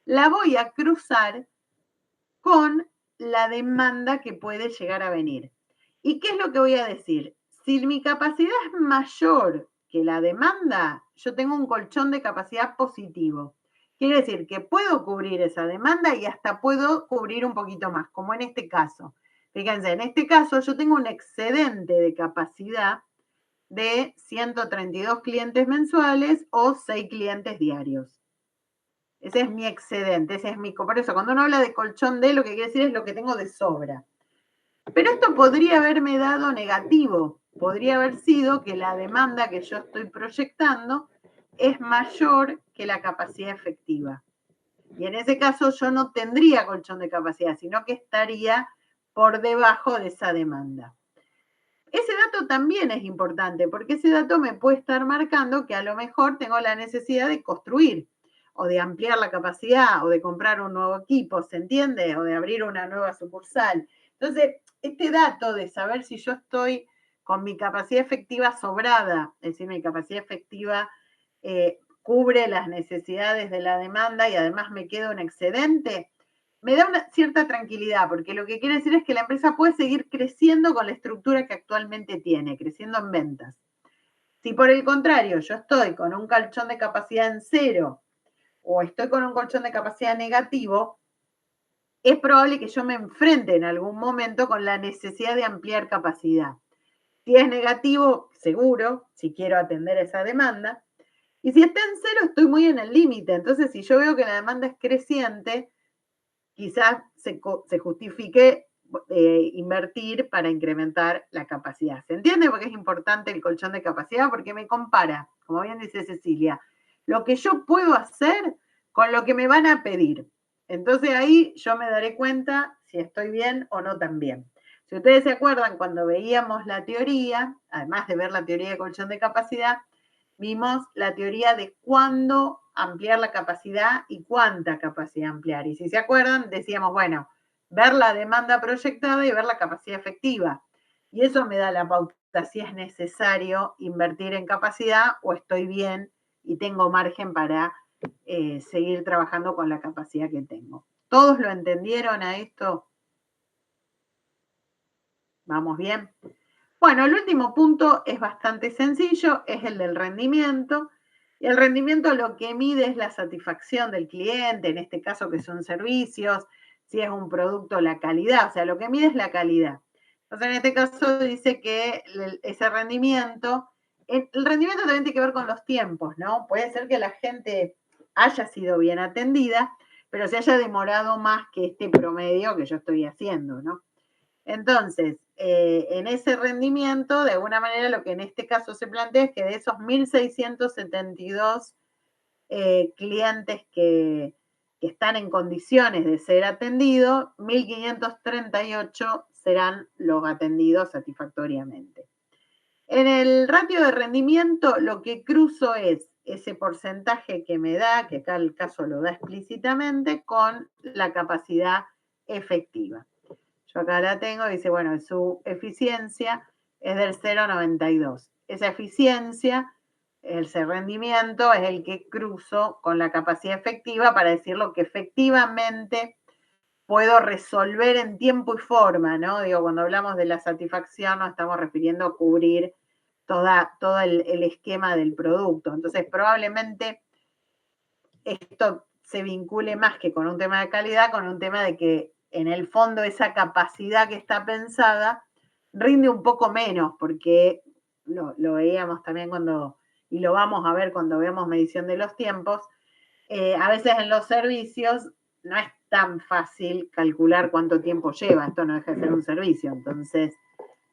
la voy a cruzar con la demanda que puede llegar a venir. ¿Y qué es lo que voy a decir? Si mi capacidad es mayor que la demanda, yo tengo un colchón de capacidad positivo. Quiere decir que puedo cubrir esa demanda y hasta puedo cubrir un poquito más, como en este caso. Fíjense, en este caso yo tengo un excedente de capacidad de 132 clientes mensuales o 6 clientes diarios. Ese es mi excedente, ese es mi... Por eso, cuando uno habla de colchón de, lo que quiere decir es lo que tengo de sobra. Pero esto podría haberme dado negativo. Podría haber sido que la demanda que yo estoy proyectando es mayor que la capacidad efectiva. Y en ese caso yo no tendría colchón de capacidad, sino que estaría por debajo de esa demanda. Ese dato también es importante, porque ese dato me puede estar marcando que a lo mejor tengo la necesidad de construir, o de ampliar la capacidad, o de comprar un nuevo equipo, ¿se entiende? O de abrir una nueva sucursal. Entonces, este dato de saber si yo estoy con mi capacidad efectiva sobrada, es decir, mi capacidad efectiva cubre las necesidades de la demanda y además me queda un excedente, me da una cierta tranquilidad, porque lo que quiere decir es que la empresa puede seguir creciendo con la estructura que actualmente tiene, creciendo en ventas. Si por el contrario yo estoy con un colchón de capacidad en cero o estoy con un colchón de capacidad negativo, es probable que yo me enfrente en algún momento con la necesidad de ampliar capacidad. Si es negativo, seguro, si quiero atender esa demanda. Y si está en cero, estoy muy en el límite. Entonces, si yo veo que la demanda es creciente, quizás se justifique invertir para incrementar la capacidad. ¿Se entiende? Porque es importante el colchón de capacidad, porque me compara, como bien dice Cecilia, lo que yo puedo hacer con lo que me van a pedir. Entonces ahí yo me daré cuenta si estoy bien o no tan bien. Si ustedes se acuerdan, cuando veíamos la teoría, además de ver la teoría de colchón de capacidad, vimos la teoría de cuándo ampliar la capacidad y cuánta capacidad ampliar. Y si se acuerdan, decíamos, bueno, ver la demanda proyectada y ver la capacidad efectiva. Y eso me da la pauta si es necesario invertir en capacidad o estoy bien y tengo margen para seguir trabajando con la capacidad que tengo. ¿Todos lo entendieron a esto? ¿Vamos bien? Bueno, el último punto es bastante sencillo, es el del rendimiento. Y el rendimiento lo que mide es la satisfacción del cliente, en este caso que son servicios, si es un producto, la calidad, o sea, lo que mide es la calidad. Entonces, en este caso dice que ese rendimiento, el rendimiento también tiene que ver con los tiempos, ¿no? Puede ser que la gente haya sido bien atendida, pero se haya demorado más que este promedio que yo estoy haciendo, ¿no? Entonces, en ese rendimiento, de alguna manera, lo que en este caso se plantea es que de esos 1.672 clientes que están en condiciones de ser atendidos, 1.538 serán los atendidos satisfactoriamente. En el ratio de rendimiento, lo que cruzo es ese porcentaje que me da, que acá el caso lo da explícitamente, con la capacidad efectiva. Yo acá la tengo, dice, bueno, su eficiencia es del 0,92. Esa eficiencia, ese rendimiento, es el que cruzo con la capacidad efectiva para decir lo que efectivamente puedo resolver en tiempo y forma, ¿no? Digo, cuando hablamos de la satisfacción nos estamos refiriendo a cubrir todo el esquema del producto. Entonces, probablemente esto se vincule más que con un tema de calidad, con un tema de que en el fondo esa capacidad que está pensada rinde un poco menos, porque lo veíamos también cuando, y lo vamos a ver cuando veamos medición de los tiempos, a veces en los servicios no es tan fácil calcular cuánto tiempo lleva, esto no deja de ser un servicio, entonces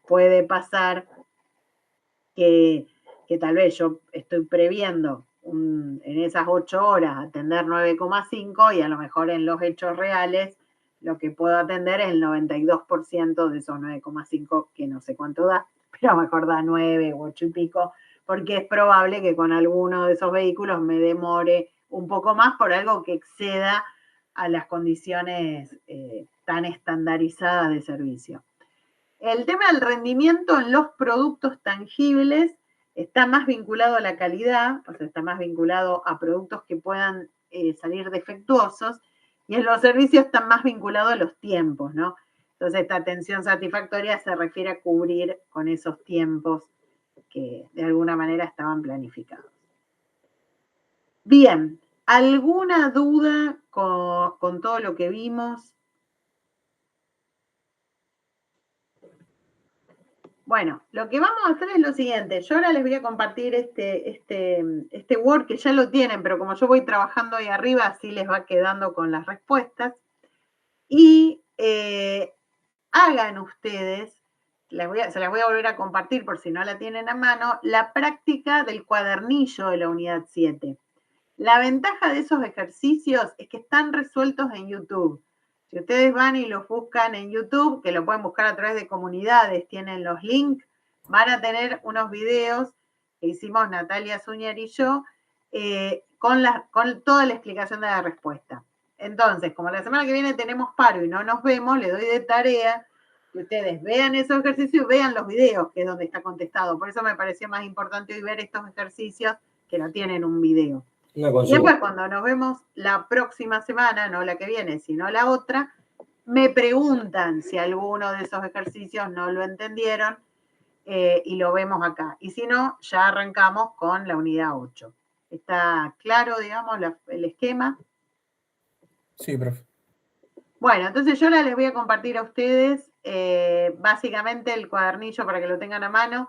puede pasar que tal vez yo estoy previendo en esas 8 horas atender 9,5 y a lo mejor en los hechos reales lo que puedo atender es el 92% de esos 9,5, que no sé cuánto da, pero a lo mejor da 9 u 8 y pico, porque es probable que con alguno de esos vehículos me demore un poco más por algo que exceda a las condiciones tan estandarizadas de servicio. El tema del rendimiento en los productos tangibles está más vinculado a la calidad, o sea, está más vinculado a productos que puedan salir defectuosos, y en los servicios está más vinculado a los tiempos, ¿no? Entonces, esta atención satisfactoria se refiere a cubrir con esos tiempos que de alguna manera estaban planificados. Bien, ¿alguna duda con todo lo que vimos? Bueno, lo que vamos a hacer es lo siguiente. Yo ahora les voy a compartir este Word que ya lo tienen, pero como yo voy trabajando ahí arriba, así les va quedando con las respuestas. Y hagan ustedes, se las voy a volver a compartir por si no la tienen a mano, la práctica del cuadernillo de la unidad 7. La ventaja de esos ejercicios es que están resueltos en YouTube. Si ustedes van y los buscan en YouTube, que lo pueden buscar a través de comunidades, tienen los links, van a tener unos videos que hicimos Natalia Zúñer y yo con toda la explicación de la respuesta. Entonces, como la semana que viene tenemos paro y no nos vemos, le doy de tarea que ustedes vean esos ejercicios y vean los videos, que es donde está contestado. Por eso me pareció más importante hoy ver estos ejercicios que no tienen un video. Y después cuando nos vemos la próxima semana, no la que viene, sino la otra, me preguntan si alguno de esos ejercicios no lo entendieron y lo vemos acá. Y si no, ya arrancamos con la unidad 8. ¿Está claro, digamos, el esquema? Sí, profe. Bueno, entonces yo ahora les voy a compartir a ustedes básicamente el cuadernillo para que lo tengan a mano.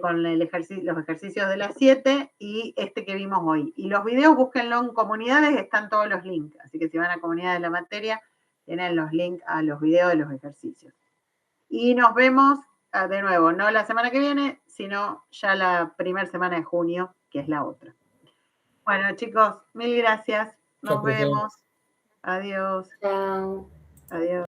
Con los ejercicios de las 7 y este que vimos hoy. Y los videos, búsquenlo en comunidades, están todos los links. Así que si van a comunidades de la materia, tienen los links a los videos de los ejercicios. Y nos vemos de nuevo, no la semana que viene, sino ya la primera semana de junio, que es la otra. Bueno, chicos, mil gracias. Nos vemos. Adiós. Chao. Adiós.